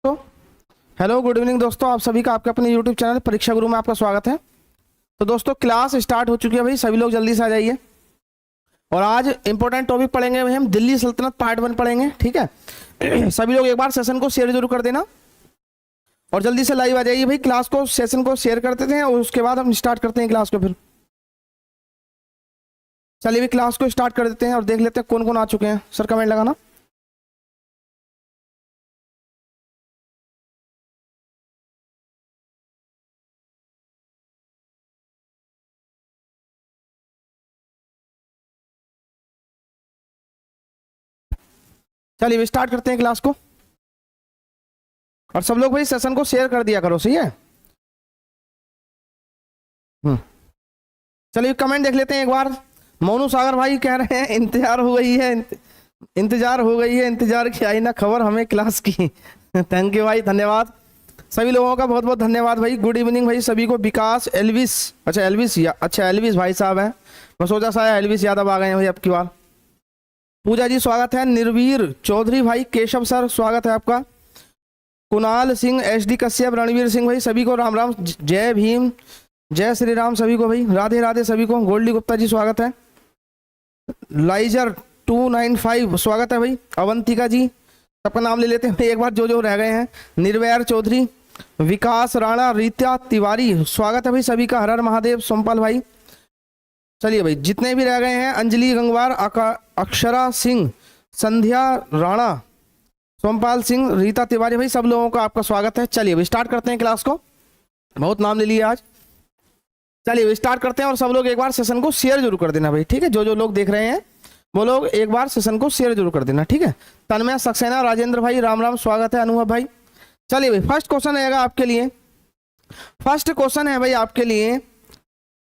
तो hello good evening दोस्तों, आप सभी का आपके अपने यूट्यूब चैनल परीक्षा गुरु में आपका स्वागत है। तो दोस्तों क्लास स्टार्ट हो चुकी है भाई, सभी लोग जल्दी से आ जाइए। और आज इंपॉर्टेंट टॉपिक पढ़ेंगे भाई, हम दिल्ली सल्तनत पार्ट 1 पढ़ेंगे, ठीक है। सभी लोग एक बार सेशन को शेयर जरूर कर देना और जल्दी से लाइव आ जाइए भाई। क्लास को सेशन को शेयर कर देते हैं और उसके बाद हम स्टार्ट करते हैं क्लास को। फिर चलिए भाई क्लास को स्टार्ट कर देते हैं और देख लेते हैं कौन कौन आ चुके हैं। सर कमेंट लगाना। चलिए स्टार्ट करते हैं क्लास को और सब लोग भाई सेशन को शेयर कर दिया करो, सही है। चलिए कमेंट देख लेते हैं एक बार। मोनू सागर भाई कह रहे हैं इंतजार हो गई है, इंतजार हो गई है, इंतजार की आई ना खबर हमें क्लास की। थैंक यू भाई, धन्यवाद सभी लोगों का, बहुत बहुत धन्यवाद भाई। गुड इवनिंग भाई सभी को। विकास एल्विस, अच्छा एल्विस अच्छा एल्विस भाई साहब हैं, मैं सोचा सा एल्विस यादव आ गए हैं भाई अब की बार। पूजा जी स्वागत है। निर्वीर चौधरी भाई, केशव सर स्वागत है आपका। कुणाल सिंह, एसडी कश्यप, रणवीर सिंह भाई सभी को राम राम, जय भीम, जय श्री राम सभी को भाई, राधे राधे सभी को। गोल्डी गुप्ता जी स्वागत है। लाइजर 295 स्वागत है भाई। अवंतिका जी, सबका नाम ले लेते हैं भाई एक बार जो जो रह गए हैं। निर्वैर चौधरी, विकास राणा, रीता तिवारी स्वागत है भाई सभी का। हर हर महादेव। सोमपाल भाई, चलिए भाई जितने भी रह गए हैं, अंजलि गंगवार, अक्षरा सिंह, संध्या राणा, सोमपाल सिंह, रीता तिवारी भाई सब लोगों का आपका स्वागत है। चलिए भाई स्टार्ट करते हैं क्लास को, बहुत नाम ले लिए आज। चलिए भाई स्टार्ट करते हैं और सब लोग एक बार सेशन को शेयर जरूर कर देना भाई, ठीक है। जो जो लोग देख रहे हैं वो लोग एक बार सेशन को शेयर जरूर कर देना, ठीक है। तन्मय सक्सेना, राजेंद्र भाई राम राम स्वागत है। अनुभव भाई, चलिए भाई फर्स्ट क्वेश्चन रहेगा आपके लिए। फर्स्ट क्वेश्चन है भाई आपके लिए,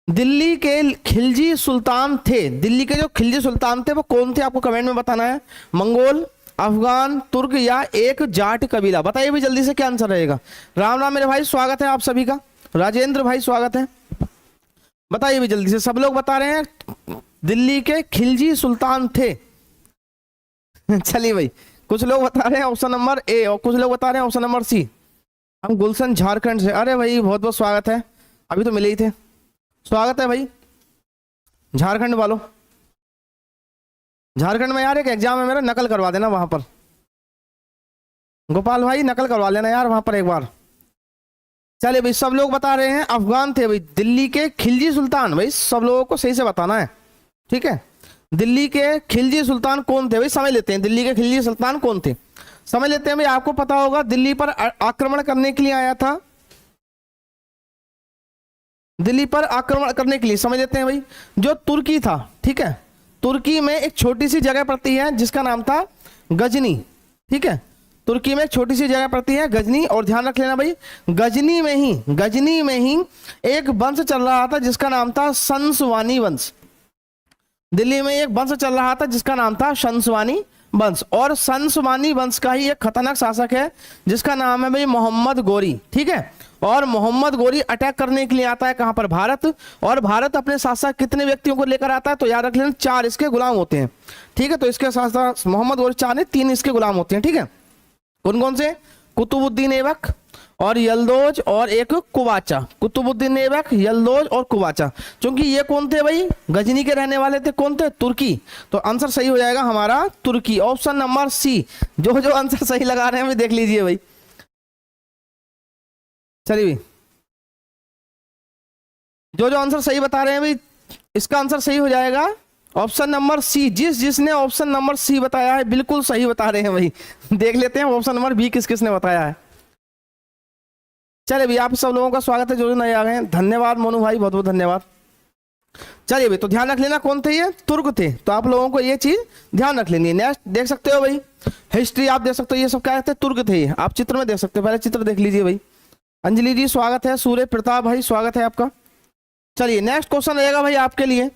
दिल्ली के खिलजी सुल्तान थे, दिल्ली के जो खिलजी सुल्तान थे वो कौन थे, आपको कमेंट में बताना है। मंगोल, अफगान, तुर्क या एक जाट कबीला, बताइए भाई जल्दी से क्या आंसर रहेगा। राम राम मेरे भाई, स्वागत है आप सभी का। राजेंद्र भाई स्वागत है, बताइए भाई जल्दी से। सब लोग बता रहे हैं दिल्ली के खिलजी सुल्तान थे। चलिए भाई कुछ लोग बता रहे हैं ऑप्शन नंबर ए और कुछ लोग बता रहे हैं ऑप्शन नंबर सी। हम गुलशन झारखंड से, अरे भाई बहुत बहुत स्वागत है, अभी तो मिले ही थे। स्वागत है भाई झारखंड वालों। झारखंड में यार एक एग्जाम है मेरा, नकल करवा देना वहां पर। गोपाल भाई नकल करवा लेना यार वहां पर एक बार। चलिए भाई सब लोग बता रहे हैं अफगान थे भाई, दिल्ली के खिलजी सुल्तान। भाई सब लोगों को सही से बताना है, ठीक है। दिल्ली के खिलजी सुल्तान कौन थे भाई, समझ लेते हैं दिल्ली के खिलजी सुल्तान कौन थे, समझ लेते हैं भाई। आपको पता होगा दिल्ली पर आक्रमण करने के लिए आया था, दिल्ली पर आक्रमण करने के लिए, समझ लेते हैं भाई। जो तुर्की था, ठीक है, तुर्की में एक छोटी सी जगह पड़ती है जिसका नाम था गजनी, ठीक है। तुर्की में एक छोटी सी जगह पड़ती है गजनी, और ध्यान रख लेना भाई गजनी में ही एक वंश चल रहा था जिसका नाम था शंसवानी वंश। दिल्ली में एक वंश चल रहा था जिसका नाम था शंसवानी वंश, और शंसवानी वंश का ही एक खतरनाक शासक है जिसका नाम है भाई मोहम्मद गोरी, ठीक है। और मोहम्मद गोरी अटैक करने के लिए आता है कहां पर, भारत। और भारत अपने साथ साथ कितने व्यक्तियों को लेकर आता है, तो याद रख लेना 4 इसके गुलाम होते हैं, ठीक है। तो इसके साथ साथ मोहम्मद गोरी 4 नहीं 3 इसके गुलाम होते हैं, ठीक है। कौन कौन से, कुतुबुद्दीन ऐबक और यल्दोज और एक कुवाचा। कुतुबुद्दीन ऐबक, यल्दोज और कुवाचा, क्योंकि ये कौन थे भाई, गजनी के रहने वाले थे। कौन थे, तुर्की। तो आंसर सही हो जाएगा हमारा तुर्की, ऑप्शन नंबर सी। जो जो आंसर सही लगा रहे हैं भाई देख लीजिए भाई। चलिए भाई जो जो आंसर सही बता रहे हैं भाई, इसका आंसर सही हो जाएगा ऑप्शन नंबर सी। जिसने ऑप्शन नंबर सी बताया है बिल्कुल सही बता रहे हैं भाई। देख लेते हैं ऑप्शन नंबर बी किस किसने बताया है। चलिए भाई आप सब लोगों का स्वागत है जो जो नए आ गए हैं, धन्यवाद मोनू भाई, बहुत बहुत धन्यवाद। चलिए भाई तो ध्यान रख लेना कौन थे, ये तुर्क थे, तो आप लोगों को ये चीज ध्यान रख लेनी है। नेक्स्ट देख सकते हो भाई, हिस्ट्री आप देख सकते हो, ये सब क्या थे, तुर्क थे। आप चित्र में देख सकते हो, पहले चित्र देख लीजिए भाई। अंजलि जी स्वागत है, सूर्य प्रताप भाई स्वागत है आपका। चलिए नेक्स्ट क्वेश्चन रहेगा भाई आपके लिए।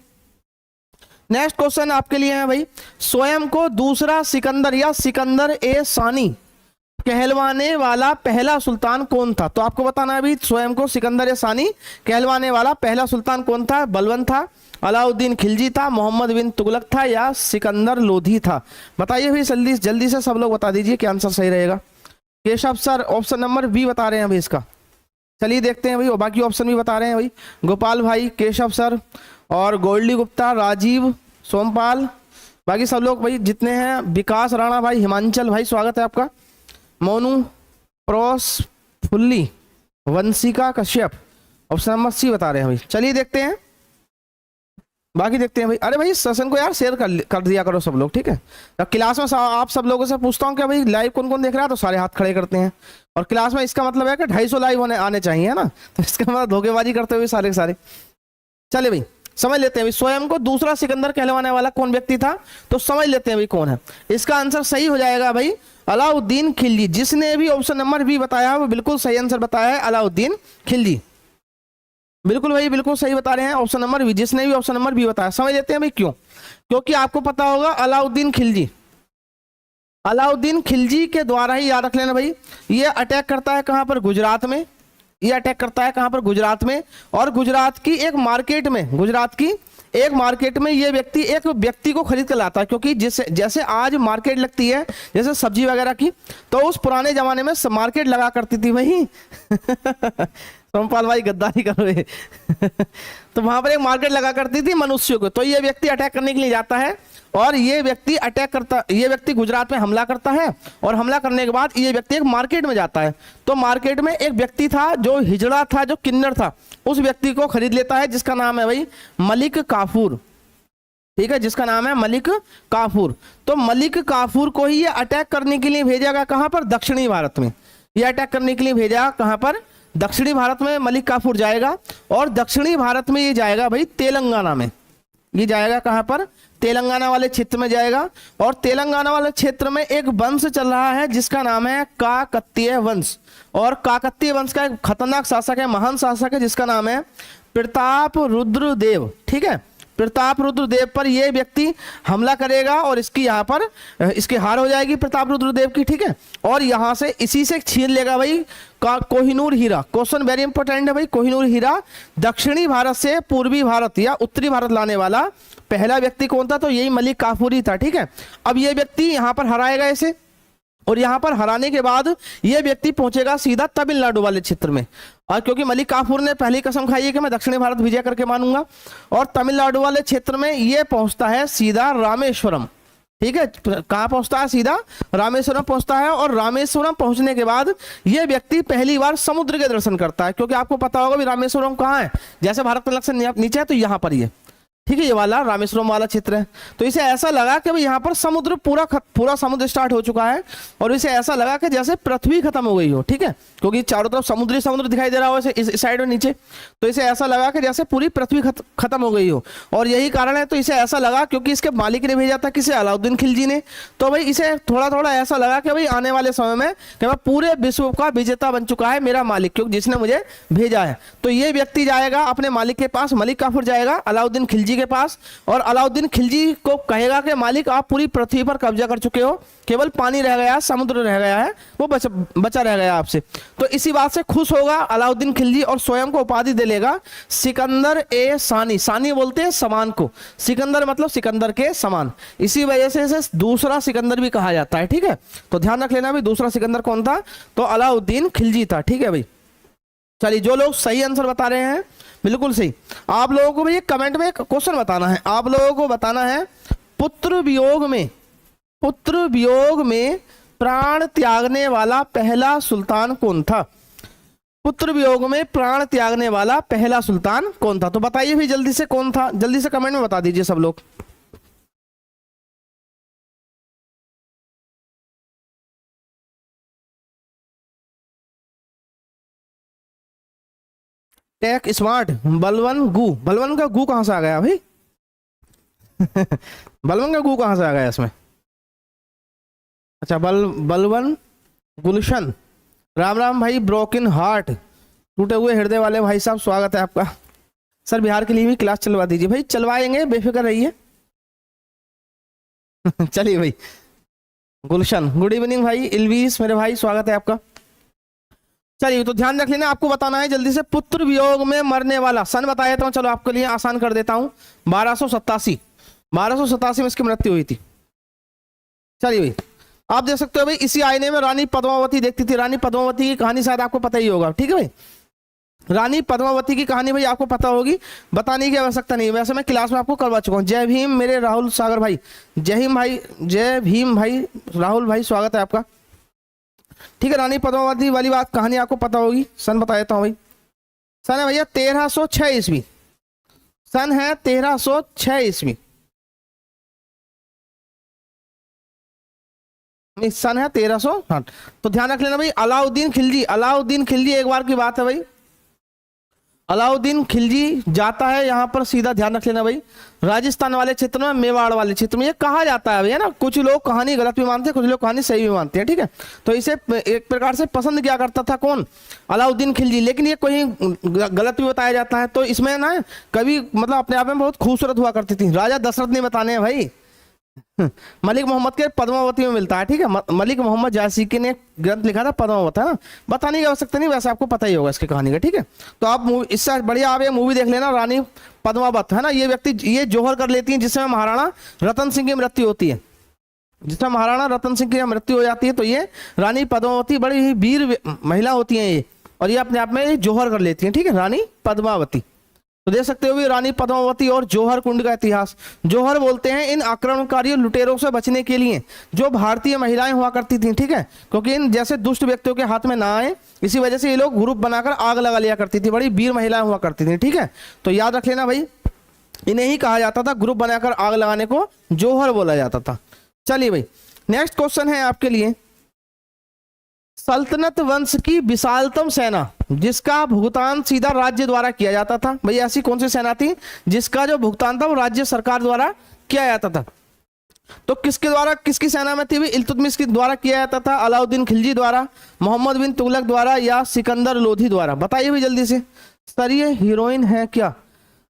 नेक्स्ट क्वेश्चन आपके लिए है भाई, स्वयं को दूसरा सिकंदर या सिकंदर ए सानी कहलवाने वाला पहला सुल्तान कौन था। तो आपको बताना है अभी, स्वयं को सिकंदर ए सानी कहलवाने वाला पहला सुल्तान कौन था। बलबन था, अलाउद्दीन खिलजी था, मोहम्मद बिन तुगलक था या सिकंदर लोधी था। बताइए भाई जल्दी जल्दी से सब लोग बता दीजिए क्या आंसर सही रहेगा। Keshav sir option number B बता रहे हैं भाई इसका। चलिए देखते हैं भाई, और बाकी ऑप्शन भी बता रहे हैं भाई। गोपाल भाई, केशव सर और गोल्डी गुप्ता, राजीव, सोमपाल, बाकी सब लोग भाई जितने हैं, विकास राणा भाई, हिमांचल भाई स्वागत है आपका, मोनू, प्रोस, फुल्ली, Vanshika Kashyap, option number C बता रहे हैं भाई। चलिए देखते हैं, बाकी देखते हैं भाई। अरे भाई सेशन को यार शेयर कर दिया करो सब लोग, ठीक है। तो क्लास में आप सब लोगों से पूछता हूँ कि भाई लाइव कौन कौन देख रहा है, तो सारे हाथ खड़े करते हैं। और क्लास में इसका मतलब है कि 250 लाइव आने चाहिए, है ना। तो इसका मतलब धोखेबाजी करते हुए सारे के सारे। चले भाई समझ लेते हैं भाई, स्वयं को दूसरा सिकंदर कहलवाने वाला कौन व्यक्ति था, तो समझ लेते हैं भाई कौन है। इसका आंसर सही हो जाएगा भाई अलाउद्दीन खिलजी। जिसने भी ऑप्शन नंबर बी बताया वो बिल्कुल सही आंसर बताया है, अलाउद्दीन खिलजी। बिल्कुल भाई बिल्कुल सही बता रहे हैं, ऑप्शन नंबर बी। जिसने भी ऑप्शन नंबर बी बताया, समझ लेते हैं भाई क्यों। क्योंकि आपको पता होगा अलाउद्दीन खिलजी, अलाउद्दीन खिलजी के द्वारा ही, याद रख लेना भाई, ये अटैक करता है कहां पर, गुजरात में। ये अटैक करता है कहां पर, गुजरात में। और गुजरात की एक मार्केट में, गुजरात की एक मार्केट में ये व्यक्ति एक व्यक्ति को खरीद कर लाता है। क्योंकि जैसे आज मार्केट लगती है जैसे सब्जी वगैरह की, तो उस पुराने जमाने में मार्केट लगा करती थी वही सोमपाल भाई गद्दारी कर रहे तो वहां पर एक मार्केट लगा करती थी मनुष्यों को। तो ये व्यक्ति अटैक करने के लिए जाता है, और ये व्यक्ति गुजरात में हमला करता है। और हमला करने के बाद ये व्यक्ति एक मार्केट में जाता है। तो मार्केट में एक व्यक्ति था जो हिजड़ा था, जो किन्नर था, उस व्यक्ति को खरीद लेता है, जिसका नाम है भाई मलिक काफूर, ठीक है, जिसका नाम है मलिक काफूर। तो मलिक काफूर को ही ये अटैक करने के लिए भेजेगा कहां पर, दक्षिणी भारत में। ये अटैक करने के लिए भेजा कहां पर, दक्षिणी भारत में मलिक काफूर जाएगा। और दक्षिणी भारत में ये जाएगा भाई तेलंगाना में। ये जाएगा कहां पर, तेलंगाना वाले क्षेत्र में जाएगा। और तेलंगाना वाले क्षेत्र में एक वंश चल रहा है जिसका नाम है काकतीय वंश। और काकतीय वंश का एक खतरनाक शासक है, महान शासक है, जिसका नाम है प्रताप रुद्र देव, ठीक है। प्रताप रुद्र देव पर यह व्यक्ति हमला करेगा और इसकी यहाँ पर इसकी हार हो जाएगी प्रताप रुद्र देव की, ठीक है। और यहाँ से इसी से छीन लेगा भाई कोहिनूर हीरा। क्वेश्चन वेरी इंपॉर्टेंट है भाई, कोहिनूर हीरा दक्षिणी भारत से पूर्वी भारत या उत्तरी भारत लाने वाला पहला व्यक्ति कौन था, तो यही मलिक काफूर ही था, ठीक है। अब ये व्यक्ति यहाँ पर हराएगा इसे, और यहाँ पर हराने के बाद ये व्यक्ति पहुंचेगा सीधा तमिलनाडु वाले क्षेत्र में। और क्योंकि मलिक काफूर ने पहली कसम खाई है कि मैं दक्षिणी भारत विजय करके मानूंगा, और तमिलनाडु वाले क्षेत्र में ये पहुंचता है सीधा रामेश्वरम, ठीक है। कहाँ पहुंचता है, सीधा रामेश्वरम पहुंचता है। और रामेश्वरम पहुंचने के बाद ये व्यक्ति पहली बार समुद्र के दर्शन करता है। क्योंकि आपको पता होगा भी रामेश्वरम कहाँ है, जैसे भारत का लक्ष्य नीचे है तो यहाँ पर ही है, ठीक है। ये वाला रामेश्वरम वाला क्षेत्र है। तो इसे ऐसा लगा कि भाई यहाँ पर समुद्र पूरा समुद्र स्टार्ट हो चुका है, और इसे ऐसा लगा कि जैसे पृथ्वी खत्म हो गई हो, ठीक है। क्योंकि चारों तरफ समुद्र दिखाई दे रहा हो इस साइड और नीचे, तो इसे ऐसा लगा कि जैसे पूरी पृथ्वी खत्म हो गई हो। और यही कारण है, तो इसे ऐसा लगा क्योंकि इसके मालिक ने भेजा था किसे, अलाउद्दीन खिलजी ने। तो भाई इसे थोड़ा थोड़ा ऐसा लगा कि भाई आने वाले समय में कि मैं पूरे विश्व का विजेता बन चुका है मेरा मालिक, क्योंकि जिसने मुझे भेजा है। तो ये व्यक्ति जाएगा अपने मालिक के पास, मलिक काफूर जाएगा अलाउद्दीन खिलजी के पास, और अलाउद्दीन खिलजी को कहेगा कि मालिक आप पूरी पृथ्वी पर कब्जा कर चुके हो, केवल पानी रह गया, समुद्र रह गया है, वो बचा रह गया आपसे। तो इसी बात से खुश होगा अलाउद्दीन खिलजी और स्वयं को उपाधि दे लेगा सिकंदर ए सानी। सानी बोलते हैं समान को, सिकंदर मतलब सिकंदर के समान। इसी वजह से इसे दूसरा सिकंदर भी कहा जाता है, ठीक है। तो ध्यान रख लेना भी दूसरा सिकंदर कौन था, तो अलाउद्दीन खिलजी था, ठीक है भाई। चलिए जो लोग सही आंसर बता रहे हैं बिल्कुल सही, आप लोगों को भाई कमेंट में एक क्वेश्चन बताना है। आप लोगों को बताना है पुत्र वियोग में प्राण त्यागने वाला पहला सुल्तान कौन था। पुत्र वियोग में प्राण त्यागने वाला पहला सुल्तान कौन था, तो बताइए भाई जल्दी से कौन था, जल्दी से कमेंट में बता दीजिए सब लोग। टेक स्मार्ट, बलवन का गु कहां से आ गया भाई बलवन का गु कहां से आ गया इसमें, अच्छा बलवन गुलशन, राम राम भाई, ब्रोकन हार्ट, टूटे हुए हृदय वाले भाई साहब स्वागत है आपका। सर बिहार के लिए भी क्लास चलवा दीजिए भाई, चलवाएंगे बेफिक्र रहिए चलिए भाई, गुलशन गुड इवनिंग भाई, इलवीस मेरे भाई स्वागत है आपका। चलिए तो ध्यान रख लेना, आपको बताना है जल्दी से पुत्र वियोग में मरने वाला सन बता देता हूँ, चलो आपके लिए आसान कर देता हूँ। 1287 में इसकी मृत्यु हुई थी। चलिए भाई आप देख सकते हो भाई, इसी आईने में रानी पद्मावती देखती थी। रानी पद्मावती की कहानी शायद आपको पता ही होगा, ठीक है भाई। रानी पद्मावती की कहानी भाई आपको पता होगी, बताने की आवश्यकता नहीं, वैसे मैं क्लास में आपको करवा चुका हूँ। जय भीम मेरे राहुल सागर भाई, जय हिंद भाई, जय भीम भाई राहुल भाई, स्वागत है आपका। ठीक है, रानी पद्मावती वाली बात कहानी आपको पता होगी। सन बता देता हूँ भाई, सन है भैया 1306 ईस्वी, सन है 1306 ईस्वी, सन है 1300। हाँ, तो ध्यान रख लेना भाई, अलाउद्दीन खिलजी, अलाउद्दीन खिलजी एक बार की बात है भाई, अलाउद्दीन खिलजी जाता है यहाँ पर, सीधा ध्यान रख लेना भाई, राजस्थान वाले क्षेत्र में, मेवाड़ वाले क्षेत्र में। ये कहा जाता है भैया ना, कुछ लोग कहानी गलत भी मानते हैं, कुछ लोग कहानी सही भी मानते हैं, ठीक है। तो इसे एक प्रकार से पसंद किया करता था कौन, अलाउद्दीन खिलजी, लेकिन ये कोई गलत भी बताया जाता है। तो इसमें ना कभी मतलब अपने आप में बहुत खूबसूरत हुआ करती थी। राजा दशरथ ने बताने हैं भाई, मलिक मोहम्मद के पद्मावती में मिलता है, ठीक है। मलिक मोहम्मद जायसीकी ने ग्रंथ लिखा था पद्मावत, है ना, बताने की आवश्यकता नहीं, वैसे आपको पता ही होगा इसकी कहानी का, ठीक है। तो आप इससे बढ़िया आप ये मूवी देख लेना, रानी पद्मावत, है ना। ये व्यक्ति ये जौहर कर लेती है, जिसमें महाराणा रतन सिंह की मृत्यु होती है, जिसमें महाराणा रतन सिंह की मृत्यु हो जाती है। तो ये रानी पद्मावती बड़ी ही वीर महिला होती है ये, और ये अपने आप में जौहर कर लेती है, ठीक है, रानी पद्मावती। तो देख सकते हो भी रानी पद्मावती और जौहर कुंड का इतिहास। जौहर बोलते हैं इन आक्रमणकारियों लुटेरों से बचने के लिए जो भारतीय महिलाएं हुआ करती थी, ठीक है, क्योंकि इन जैसे दुष्ट व्यक्तियों के हाथ में ना आए, इसी वजह से ये लोग ग्रुप बनाकर आग लगा लिया करती थी, बड़ी वीर महिलाएं हुआ करती थी, ठीक है। तो याद रख लेना भाई, इन्हें ही कहा जाता था, ग्रुप बनाकर आग लगाने को जौहर बोला जाता था। चलिए भाई, नेक्स्ट क्वेश्चन है आपके लिए, सल्तनत वंश की विशालतम सेना जिसका भुगतान सीधा राज्य द्वारा किया जाता था। भाई ऐसी कौन सी सेना थी जिसका जो भुगतान था वो राज्य सरकार द्वारा किया जाता था? तो किसके द्वारा, किसकी सेना में थी? इल्तुतमिश के द्वारा किया जाता था, अलाउद्दीन खिलजी द्वारा, मोहम्मद बिन तुगलक द्वारा, या सिकंदर लोधी द्वारा? बताइए भाई जल्दी से। सर ये हीरोइन है क्या?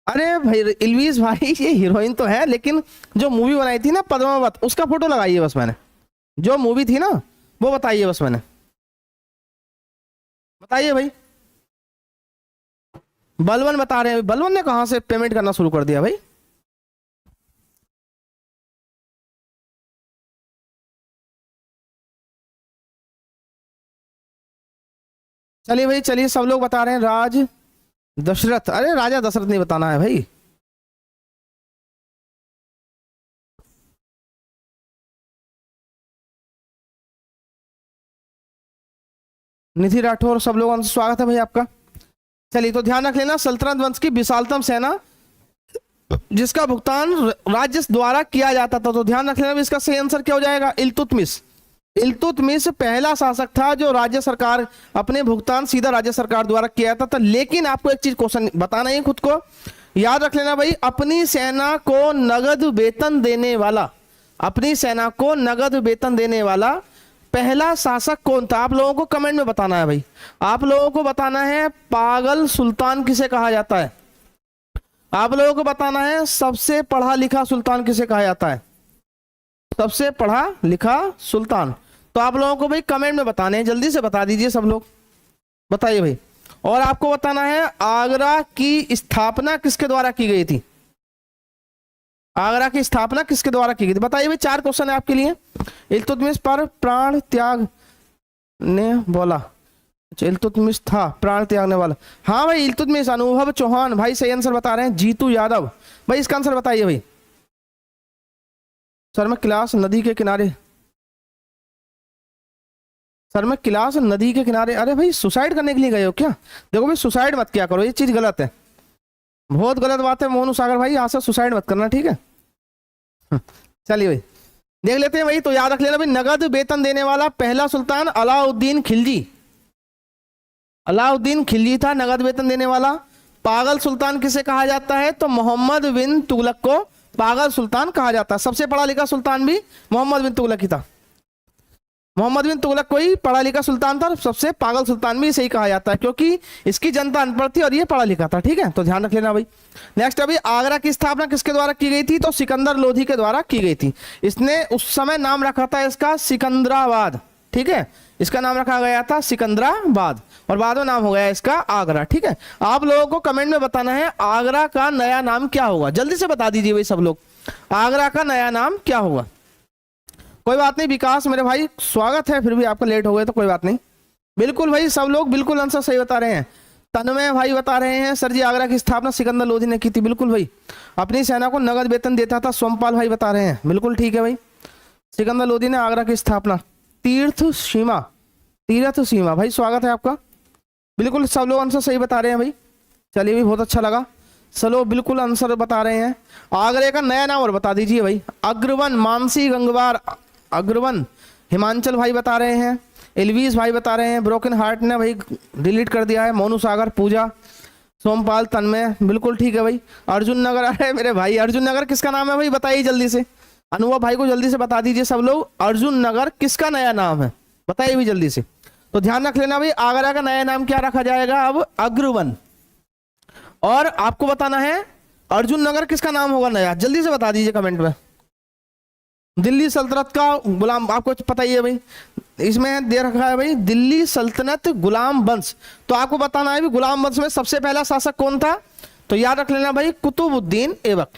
अरे भाई इल्वीज भाई, ये हीरोइन तो है, लेकिन जो मूवी बनाई थी ना पद्मावत, उसका फोटो लगाइए बस, मैंने जो मूवी थी ना वो बताइए बस, मैंने बताइए भाई। बलवन बता रहे हैं, बलवन ने कहां से पेमेंट करना शुरू कर दिया भाई? चलिए भाई, चलिए सब लोग बता रहे हैं राज दशरथ। अरे राजा दशरथ नहीं बताना है भाई। निधि राठौर, सब लोगों का स्वागत है भाई आपका। चलिए तो ध्यान रख लेना, सल्तनत वंश की विशालतम सेना जिसका भुगतान राज्य द्वारा किया जाता था। तो ध्यान रख लेना, इसका सही आंसर क्या हो जाएगा? इल्तुतमिश। इल्तुतमिश पहला शासक था जो राज्य सरकार, अपने भुगतान सीधा राज्य सरकार द्वारा किया जाता था। लेकिन आपको एक चीज क्वेश्चन बताना है खुद को, याद रख लेना भाई, अपनी सेना को नगद वेतन देने वाला, अपनी सेना को नगद वेतन देने वाला पहला शासक कौन था? आप लोगों को कमेंट में बताना है भाई, आप लोगों को बताना है पागल सुल्तान किसे कहा जाता है। आप लोगों को बताना है सबसे पढ़ा लिखा सुल्तान किसे कहा जाता है, सबसे पढ़ा लिखा सुल्तान। तो आप लोगों को भाई कमेंट में बताने हैं, जल्दी से बता दीजिए सब लोग, बताइए भाई। और आपको बताना है आगरा की स्थापना किसके द्वारा की गई थी? आगरा की स्थापना किसके द्वारा की गई थी? बताइए भाई, 4 क्वेश्चन है आपके लिए। इल्तुतमिश पर प्राण त्याग ने बोला, इल्तुतमिश था प्राण त्यागने वाला। हाँ भाई इल्तुतमिश। अनुभव चौहान भाई सही आंसर बता रहे हैं। जीतू यादव भाई इसका आंसर बताइए भाई। सर मैं क्लास नदी के किनारे, सर मैं क्लास नदी के किनारे। अरे भाई सुसाइड करने के लिए गए हो क्या? देखो भाई सुसाइड मत किया करो, ये चीज गलत है, बहुत गलत बात है। मोनू सागर भाई यहाँ से सुसाइड मत करना, ठीक है। चलिए भाई देख लेते हैं भाई। तो याद रख लेना भाई, नगद वेतन देने वाला पहला सुल्तान अलाउद्दीन खिलजी, अलाउद्दीन खिलजी था नगद वेतन देने वाला। पागल सुल्तान किसे कहा जाता है? तो मोहम्मद बिन तुगलक को पागल सुल्तान कहा जाता है। सबसे पढ़ा लिखा सुल्तान भी मोहम्मद बिन तुगलक ही था, मोहम्मद बिन तुगलक कोई पढ़ा लिखा सुल्तान था, और सबसे पागल सुल्तान भी सही कहा जाता है क्योंकि इसकी जनता अनपढ़ थी और ये पढ़ा लिखा था, ठीक है। तो ध्यान रख लेना भाई। नेक्स्ट अभी, आगरा की स्थापना किसके द्वारा की गई थी? तो सिकंदर लोधी के द्वारा की गई थी। इसने उस समय नाम रखा था इसका सिकंदराबाद, ठीक है, इसका नाम रखा गया था सिकंदराबाद, और बाद में नाम हो गया इसका आगरा, ठीक है। आप लोगों को कमेंट में बताना है आगरा का नया नाम क्या होगा, जल्दी से बता दीजिए भाई सब लोग, आगरा का नया नाम क्या होगा? कोई बात नहीं विकास मेरे भाई, स्वागत है, फिर भी आपका लेट हो गया तो कोई बात नहीं। बिल्कुल भाई सब लोग बिल्कुल आंसर सही बता रहे हैं। तन्मय भाई बता रहे हैं सर जी आगरा की स्थापना सिकंदर लोधी ने की थी। बिल्कुल भाई, अपनी सेना को नगद वेतन देता था। सोमपाल भाई बता रहे हैं बिल्कुल ठीक है भाई, सिकंदर लोधी ने आगरा की स्थापना। तीर्थ सीमा भाई स्वागत है आपका। बिल्कुल सब लोग आंसर सही बता रहे हैं भाई, चलिए भाई बहुत अच्छा लगा। चलो बिल्कुल आंसर बता रहे हैं। आगरे का नया नाम और बता दीजिए भाई। अग्रवन, मानसी गंगवार अग्रवन, हिमांचल भाई बता रहे हैं, एलवीस भाई बता रहे हैं, ब्रोकन हार्ट ने भाई डिलीट कर दिया है, मोनू सागर, पूजा, सोमपाल, तन्मय, बिल्कुल ठीक है भाई। अर्जुन नगर, अरे मेरे भाई अर्जुन नगर किसका नाम है भाई बताइए जल्दी से। अनुभव भाई को जल्दी से बता दीजिए सब लोग, अर्जुन नगर किसका नया नाम है बताइए भी जल्दी से। तो ध्यान रख लेना भाई, आगरा का नया नाम क्या रखा जाएगा अब, अग्रवन। और आपको बताना है अर्जुन नगर किसका नाम होगा नया, जल्दी से बता दीजिए कमेंट में। दिल्ली सल्तनत का गुलाम, आपको पता ही है भाई, इसमें दे रखा है भाई दिल्ली सल्तनत गुलाम वंश। तो आपको बताना है भी गुलाम वंश में सबसे पहला शासक कौन था, तो याद रख लेना भाई कुतुबुद्दीन ऐबक।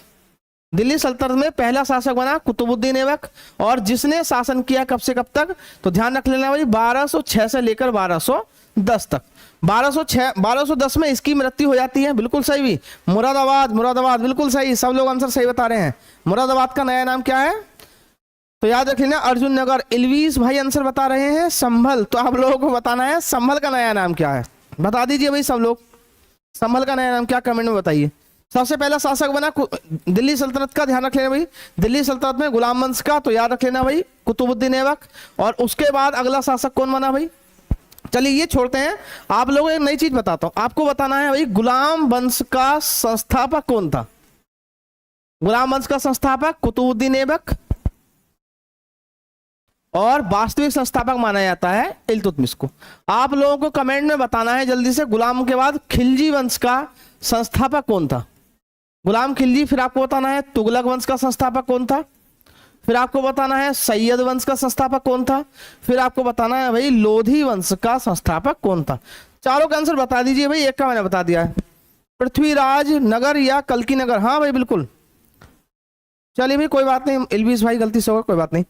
दिल्ली सल्तनत में पहला शासक बना कुतुबुद्दीन ऐबक, और जिसने शासन किया कब से कब तक, तो ध्यान रख लेना भाई 1206 से लेकर 1210 तक। 1210 में इसकी मृत्यु हो जाती है, बिल्कुल सही भी। मुरादाबाद बिल्कुल सही, सब लोग आंसर सही बता रहे हैं। मुरादाबाद का नया नाम क्या है, तो याद रख लेना अर्जुन नगर। एलवीस भाई आंसर बता रहे हैं संभल, तो आप लोगों को बताना है संभल का नया नाम क्या है, बता दीजिए भाई सब लोग। संभल का नया नाम क्या, कमेंट में बताइए। सबसे पहला शासक बना दिल्ली सल्तनत का, ध्यान रख लेना भाई, दिल्ली सल्तनत में गुलाम वंश का, तो याद रख लेना भाई कुतुबुद्दीन ऐबक। और उसके बाद अगला शासक कौन बना भाई, चलिए ये छोड़ते हैं, आप लोगों को एक नई चीज बताता हूं। आपको बताना है भाई गुलाम वंश का संस्थापक कौन था। गुलाम वंश का संस्थापक कुतुबुद्दीन ऐबक, और वास्तविक संस्थापक माना जाता है इल्तुतमिश को। आप लोगों को कमेंट में बताना है जल्दी से, गुलाम के बाद खिलजी वंश का संस्थापक कौन था। गुलाम खिलजी, फिर आपको बताना है तुगलक वंश का संस्थापक कौन था, फिर आपको बताना है सैयद वंश का संस्थापक कौन था, फिर आपको बताना है भाई लोधी वंश का संस्थापक कौन था। चारों का आंसर बता दीजिए भाई, एक का मैंने बता दिया है, पृथ्वीराज नगर या कल्की नगर। हाँ भाई बिल्कुल, चलिए भाई कोई बात नहीं, एलवीस भाई गलती से होगा कोई बात नहीं।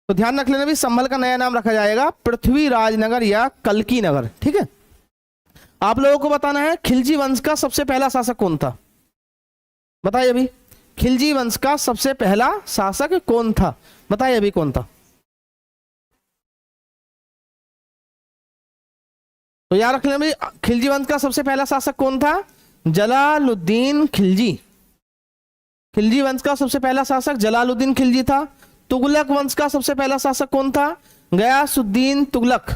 तो ध्यान रख लेना भी संभल का नया नाम रखा जाएगा पृथ्वीराज नगर या कल्की नगर, ठीक है। आप लोगों को बताना है खिलजी वंश का सबसे पहला शासक कौन था, बताइए अभी। खिलजी वंश का सबसे पहला शासक कौन था, बताइए अभी कौन था। तो याद रख लेना भाई खिलजी वंश का सबसे पहला शासक कौन था, जलालुद्दीन खिलजी। खिलजी वंश का सबसे पहला शासक जलालुद्दीन खिलजी था। तुगलक वंश का सबसे पहला शासक कौन था, गयासुद्दीन तुगलक,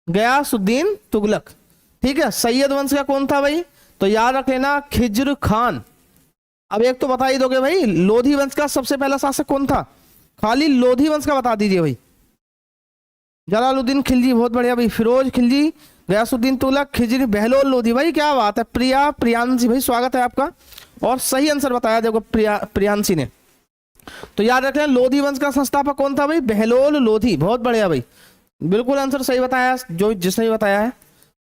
गयासुद्दीन तुगलक, ठीक है। सैयद वंश का कौन था भाई, तो याद रख लेना खिज्र खान। अब एक तो बता ही दोगे भाई, लोधी वंश का सबसे पहला शासक कौन था, खाली लोधी वंश का बता दीजिए भाई। जलालुद्दीन खिलजी, बहुत बढ़िया भाई। फिरोज खिलजी, गयासुद्दीन तुगलक, खिज्र, बहलोल लोधी, भाई क्या बात है। प्रियांशी भाई स्वागत है आपका, और सही आंसर बताया देखो प्रियांशी ने। तो याद रखें लोधी वंश का संस्थापक कौन था भाई, बहलोल लोधी, बहुत बढ़िया भाई, बिल्कुल आंसर सही बताया जो जिसने भी बताया है।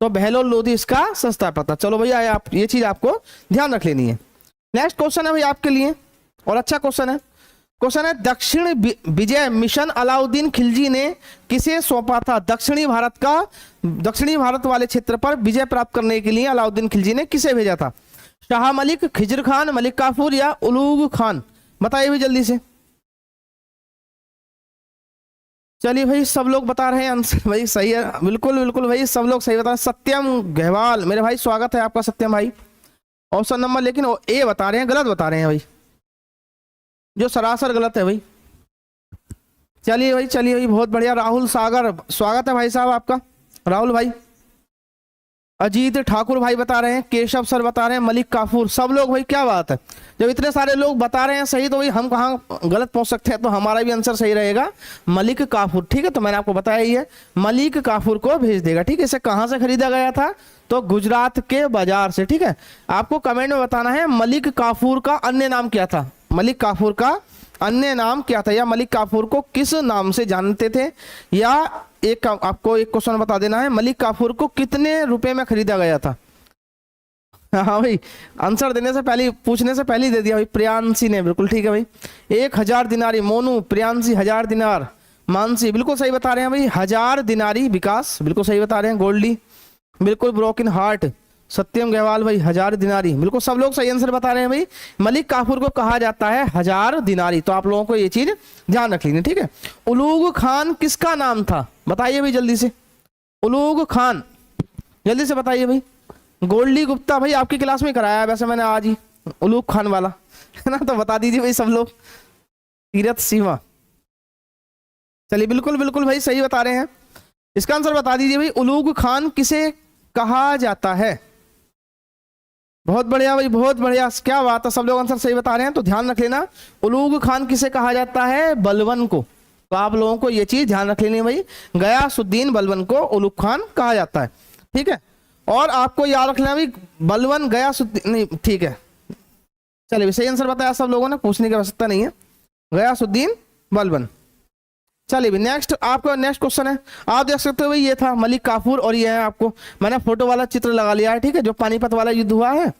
तो बहलोल लोधी इसका संस्थापक था। चलो भैया आप ये चीज आपको ध्यान रख लेनी है। नेक्स्ट क्वेश्चन है भाई आपके लिए, और अच्छा क्वेश्चन है। क्वेश्चन है दक्षिण विजय मिशन अलाउद्दीन खिलजी ने किसे सौंपा था। दक्षिणी भारत वाले क्षेत्र पर विजय प्राप्त करने के लिए अलाउद्दीन खिलजी ने किसे भेजा था। शाह मलिक, खिज्र खान, मलिक काफूर या उलूग खान, बताइए भी जल्दी से। चलिए भाई सब लोग बता रहे हैं आंसर भाई सही है, बिल्कुल बिल्कुल भाई सब लोग सही बता रहे हैं। सत्यम गहवाल मेरे भाई स्वागत है आपका सत्यम भाई। ऑप्शन नंबर लेकिन ए बता रहे हैं, गलत बता रहे हैं भाई, जो सरासर गलत है भाई। चलिए भाई बहुत बढ़िया। राहुल सागर स्वागत है भाई साहब आपका, राहुल भाई। अजीत ठाकुर भाई बता रहे हैं, केशव सर बता रहे हैं मलिक काफूर, सब लोग भाई क्या बात है। जब इतने सारे लोग बता रहे हैं सही, तो भाई हम कहाँ गलत पहुंच सकते हैं, तो हमारा भी आंसर सही रहेगा मलिक काफूर, ठीक है। तो मैंने आपको बताया ही है, मलिक काफूर को भेज देगा, ठीक है। इसे कहाँ से खरीदा गया था, तो गुजरात के बाजार से, ठीक है। आपको कमेंट में बताना है मलिक काफूर का अन्य नाम क्या था, मलिक काफूर का अन्य नाम क्या था, या मलिक काफूर को किस नाम से जानते थे। या एक आपको एक क्वेश्चन बता देना है, मलिक काफूर को कितने रुपए में खरीदा गया था। हाँ भाई, आंसर देने से पहले, पूछने से पहले ही दे दिया भाई, प्रियांशी ने, बिल्कुल ठीक है भाई। 1000 दिनारी, मोनू, प्रियांशी 1000 दिनार, मानसी बिल्कुल सही बता रहे हैं भाई, 1000 दिनारी, विकास बिल्कुल सही बता रहे हैं, गोल्डी बिल्कुल, ब्रोकन हार्ट, सत्यम गहवाल भाई 1000 दिनारी, बिल्कुल सब लोग सही आंसर बता रहे हैं भाई। मलिक काफूर को कहा जाता है 1000 दिनारी, तो आप लोगों को ये चीज ध्यान रख लीजिए, ठीक है। उलूग खान किसका नाम था, बताइए भाई जल्दी से, उलूग खान जल्दी से बताइए भाई। गोल्डी गुप्ता भाई आपकी क्लास में कराया है वैसे मैंने आज ही, उलूग खान वाला है ना, तो बता दीजिए भाई सब लोग। तीरथ सीमा, चलिए बिल्कुल बिल्कुल भाई सही बता रहे हैं। इसका आंसर बता दीजिए भाई, उलूग खान किसे कहा जाता है। बहुत बढ़िया भाई, बहुत बढ़िया, क्या बात है, सब लोग आंसर सही बता रहे हैं। तो ध्यान रख लेना, उलूग खान किसे कहा जाता है, बलवन को। तो आप लोगों को ये चीज ध्यान रख लेनी है भाई, गयासुद्दीन बलवन को उलूग खान कहा जाता है, ठीक है। और आपको याद रखना भाई, बलवन गयासुद्दीन नहीं, ठीक है। चलिए सही आंसर बताया सब लोगों ने, पूछने की आवश्यकता नहीं है, गयासुद्दीन बलवन। चलिए भी नेक्स्ट, आपका नेक्स्ट क्वेश्चन है, आप देख सकते हो भाई, ये था मलिक काफूर और ये है, आपको मैंने फोटो वाला चित्र लगा लिया है, ठीक है। जो पानीपत वाला युद्ध हुआ है,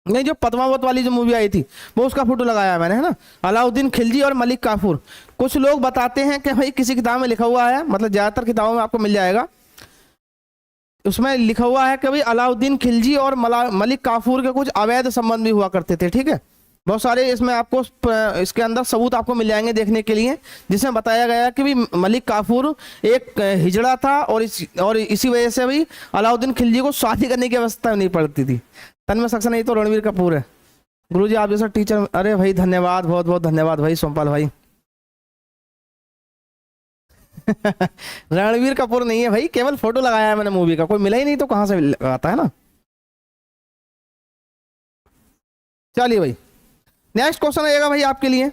नहीं जो पद्मावत वाली जो मूवी आई थी वो, उसका फोटो लगाया है मैंने, है ना। अलाउद्दीन खिलजी और मलिक काफूर। कुछ लोग बताते हैं कि भाई किसी किताब में लिखा हुआ है, मतलब ज्यादातर किताबों में आपको मिल जाएगा, उसमें लिखा हुआ है कि भाई अलाउद्दीन खिलजी और मलिक काफूर के कुछ अवैध संबंध भी हुआ करते थे, ठीक है। बहुत सारे इसमें आपको इसके अंदर सबूत आपको मिल जाएंगे देखने के लिए, जिसमें बताया गया कि भी मलिक काफूर एक हिजड़ा था और इसी वजह से भी अलाउद्दीन खिलजी को शादी करने की व्यवस्था नहीं पड़ती थी। तन्मय सक्सेना नहीं तो रणवीर कपूर है। गुरुजी आप जैसा टीचर, अरे भाई धन्यवाद, बहुत बहुत धन्यवाद भाई सोमपाल भाई। रणवीर कपूर नहीं है भाई, केवल फोटो लगाया है मैंने मूवी का, कोई मिला ही नहीं तो कहां से आता है ना। चलिए भाई नेक्स्ट क्वेश्चन आएगा भाई आपके लिए,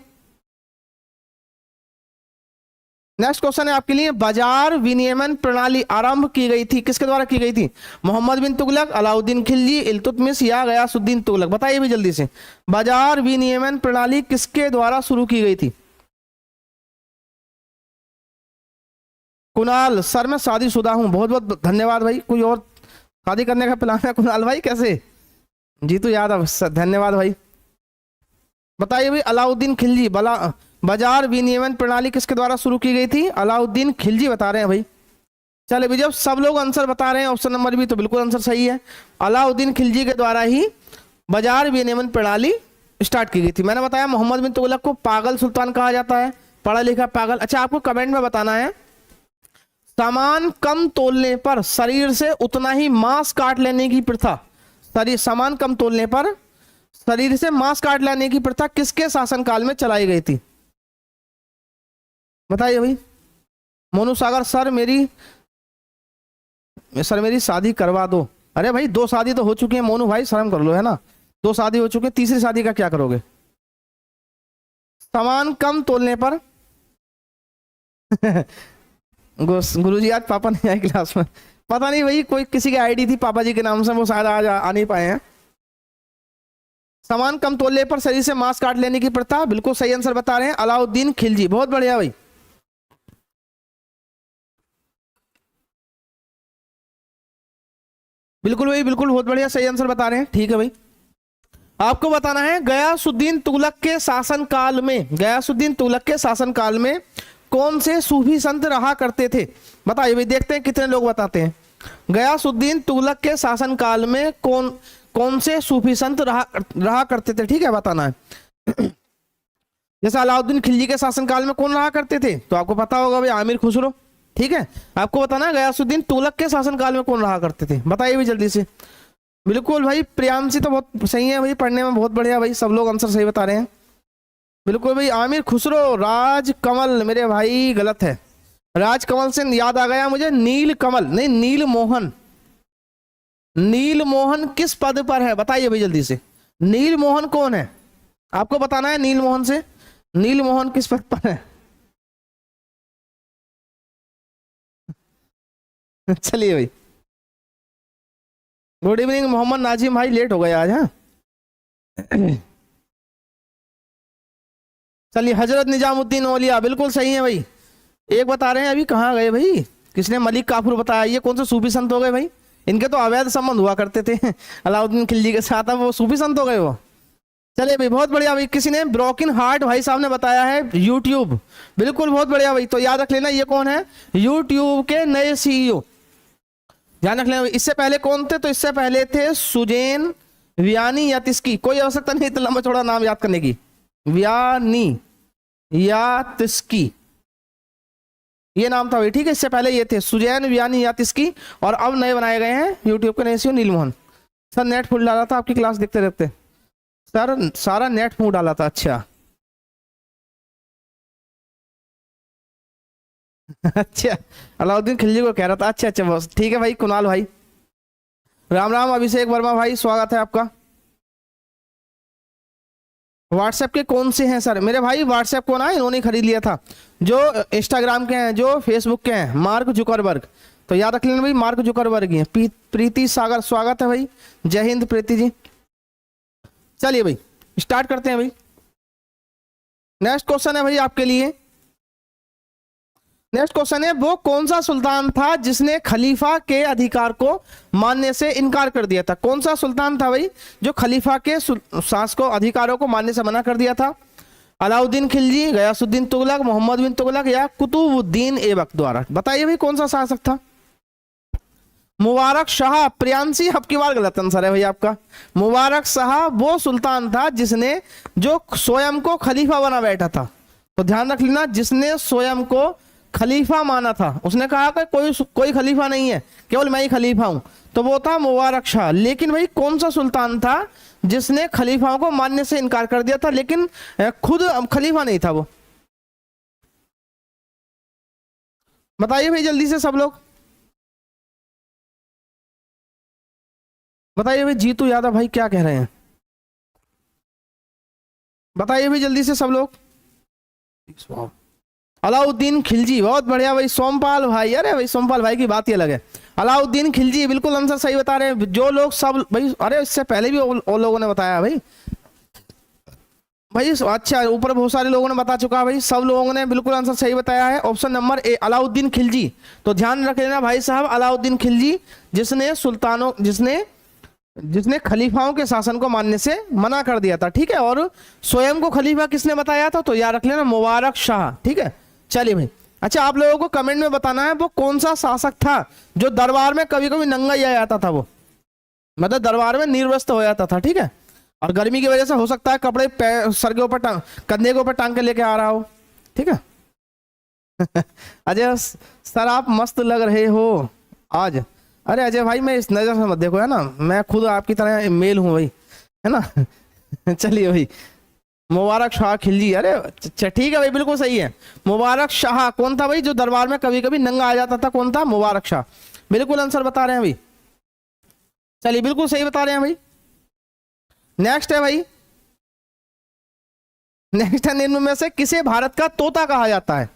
नेक्स्ट क्वेश्चन है आपके लिए, बाजार विनियमन प्रणाली आरंभ की गई थी, किसके द्वारा की गई थी, मोहम्मद बिन तुगलक, अलाउद्दीन खिलजी, इल्तुतमिश या गयासुद्दीन तुगलक। बताइए भी जल्दी से, बाजार विनियमन प्रणाली किसके द्वारा शुरू की गई थी। कुणाल सर मैं शादीशुदा हूं, बहुत बहुत धन्यवाद भाई। कोई और शादी करने का प्लान है कुणाल भाई, कैसे, जीतू यादव धन्यवाद भाई। बताइए भाई, अलाउद्दीन खिलजी, बाजार विनियमन प्रणाली किसके द्वारा शुरू की गई थी, अलाउद्दीन खिलजी बता रहे हैं भाई। चले भाई, जब सब लोग आंसर बता रहे हैं ऑप्शन नंबर भी, तो बिल्कुल आंसर सही है, अलाउद्दीन खिलजी के द्वारा ही बाजार विनियमन प्रणाली स्टार्ट की गई थी। मैंने बताया मोहम्मद बिन तुगलक को पागल सुल्तान कहा जाता है, पढ़ा लिखा पागल। अच्छा आपको कमेंट में बताना है, सामान कम तोलने पर शरीर से उतना ही मांस काट लेने की प्रथा, सामान कम तोलने पर शरीर से मांस काट लेने की प्रथा किसके शासनकाल में चलाई गई थी। बताइए भाई। मोनू सागर सर मेरी शादी करवा दो। अरे भाई 2 शादी तो हो चुकी है मोनू भाई, शर्म कर लो, है ना। 2 शादी हो चुकी है, तीसरी शादी का क्या करोगे। सामान कम तोलने पर गुरुजी आज पापा नहीं आए क्लास में, पता नहीं भाई, कोई किसी की आईडी थी पापा जी के नाम से, वो शायद आज आ नहीं पाए हैं। सामान कम तोलने पर शरीर से मांस काट लेने की प्रथा, बिल्कुल सही आंसर बता रहे हैं अलाउद्दीन खिलजी, बहुत बढ़िया भाई। बिल्कुल भाई बिल्कुल, बहुत बढ़िया सही आंसर बता रहे हैं, ठीक है भाई। आपको बताना है गयासुद्दीन तुगलक के शासनकाल में, गयासुद्दीन तुगलक के शासनकाल में कौन से सूफी संत रहा करते थे। बताइए भाई, देखते हैं कितने लोग बताते हैं। गयासुद्दीन तुगलक के शासनकाल में कौन से सूफी संत रहा करते थे, ठीक है, बताना है। जैसे अलाउद्दीन खिलजी के शासनकाल में कौन रहा करते थे, तो आपको पता होगा भाई आमिर खुसरो, ठीक है। आपको बताना है गयासुद्दीन तुगलक के शासनकाल में कौन रहा करते थे, बताइए भी जल्दी से। बिल्कुल भाई प्रियांशी तो बहुत सही है भाई, पढ़ने में बहुत बढ़िया भाई, सब लोग आंसर सही बता रहे हैं। बिल्कुल भाई आमिर खुसरो, राज कमल मेरे भाई गलत है, राज कमल से याद आ गया मुझे, नील कमल नहीं, नील मोहन। नील मोहन किस पद पर है, बताइए भाई जल्दी से। नील मोहन कौन है, आपको बताना है नील मोहन से, नील मोहन किस पद पर है। चलिए भाई, गुड इवनिंग मोहम्मद नाजिम भाई, लेट हो गए आज। हाँ चलिए, हजरत निजामुद्दीन औलिया, बिल्कुल सही है भाई। एक बता रहे हैं अभी, कहाँ गए भाई, किसने, मलिक काफूर बताया। ये कौन से सूफी संत हो गए भाई, इनके तो अवैध संबंध हुआ करते थे अलाउद्दीन खिलजी के साथ, अब वो सूफी संत हो गए वो। चलिए भाई बहुत बढ़िया भाई। किसी ने ब्रोकन हार्ट भाई साहब ने बताया है यूट्यूब, बिल्कुल बहुत बढ़िया भाई। तो याद रख लेना ये कौन है, यूट्यूब के नए सीईओ, ध्यान रख लेना। इससे पहले कौन थे, तो इससे पहले थे सुजैन वियानी यातिस्की, कोई आवश्यकता नहीं इतना लंबा चौड़ा नाम याद करने की, वियानी यातिस्की ये नाम था भाई, ठीक है। इससे पहले ये थे सुजैन वियानी यातिस्की, और अब नए बनाए गए हैं यूट्यूब के नए CEO Neal Mohan. Sir net full डाला था आपकी क्लास देखते देखते, सर सारा नेट फुल डाला था, अच्छा अच्छा अलाउद्दीन खिलजी को कह रहा था, अच्छा अच्छा बस ठीक है भाई। कुणाल भाई राम राम, अभिषेक वर्मा भाई स्वागत है आपका। व्हाट्सएप के कौन से हैं सर, मेरे भाई व्हाट्सएप को ना इन्होंने खरीद लिया था, जो इंस्टाग्राम के हैं, जो फेसबुक के हैं, मार्क जुकरबर्ग। तो याद रख लेना भाई मार्क जुकरबर्ग ही है। प्रीति सागर स्वागत है भाई, जय हिंद प्रीति जी। चलिए भाई स्टार्ट करते हैं भाई। नेक्स्ट क्वेश्चन है भाई आपके लिए, नेक्स्ट क्वेश्चन है वो कौन सा सुल्तान था जिसने खलीफा के अधिकार को मानने से इनकार कर दिया था। कौन सा सुल्तान था भाई जो खलीफा के शासकों अधिकारों को मानने से मना कर दिया था। अलाउद्दीन खिलजी, गयासुद्दीन तुगलक, मोहम्मद बिन तुगलक या कुतुबुद्दीन ऐबक द्वारा। बताइए भाई कौन सा शासक था। मुबारक शाह, प्रियांशी आपकी बार गलत आंसर है भाई आपका। मुबारक शाह वो सुल्तान था जिसने जो स्वयं को खलीफा बना बैठा था। तो ध्यान रख लेना, जिसने स्वयं को खलीफा माना था, उसने कहा कि कोई खलीफा नहीं है, केवल मैं ही खलीफा हूं, तो वो था मुबारक शाह। लेकिन भाई कौन सा सुल्तान था जिसने खलीफाओं को मानने से इनकार कर दिया था, लेकिन खुद खलीफा नहीं था वो। बताइए भाई जल्दी से सब लोग, बताइए भाई। जीतू यादव भाई क्या कह रहे हैं, बताइए भाई जल्दी से सब लोग। अलाउद्दीन खिलजी, बहुत बढ़िया भाई। सोमपाल भाई, अरे भाई सोमपाल भाई की बात ही अलग है। अलाउद्दीन खिलजी बिल्कुल आंसर सही बता रहे हैं जो लोग सब भाई। अरे इससे पहले भी वो लोगों ने बताया भाई, भाई अच्छा ऊपर बहुत सारे लोगों ने बता चुका है भाई, सब लोगों ने बिल्कुल आंसर सही बताया है। Option number A Alauddin Khilji. तो ध्यान रख लेना भाई साहब, अलाउद्दीन खिलजी जिसने सुल्तानों जिसने खलीफाओं के शासन को मानने से मना कर दिया था, ठीक है। और स्वयं को खलीफा किसने बताया था, तो याद रख लेना मुबारक शाह, ठीक है। चलिए भाई अच्छा, आप लोगों को कमेंट में बताना है वो कौन सा शासक था जो दरबार में कभी कभी नंगा ही आ जाता था, वो मतलब दरबार में निर्वस्त्र हो जाता था, ठीक है। और गर्मी की वजह से हो सकता है कपड़े सर के ऊपर कंधे के ऊपर टांग के लेके आ रहा हो, ठीक है। अजय सर आप मस्त लग रहे हो आज। अरे अजय भाई मैं इस नजर से मत देखो, है ना, मैं खुद आपकी तरह मेल हूं भाई, है ना। चलिए भाई मुबारक शाह खिलजी, अरे ठीक है भाई बिल्कुल सही है। मुबारक शाह कौन था भाई जो दरबार में कभी कभी नंगा आ जाता था, कौन था, मुबारक शाह। बिल्कुल आंसर बता रहे हैं भाई, चलिए बिल्कुल सही बता रहे हैं भाई। नेक्स्ट है भाई, नेक्स्ट है निम्न में से किसे भारत का तोता कहा जाता है।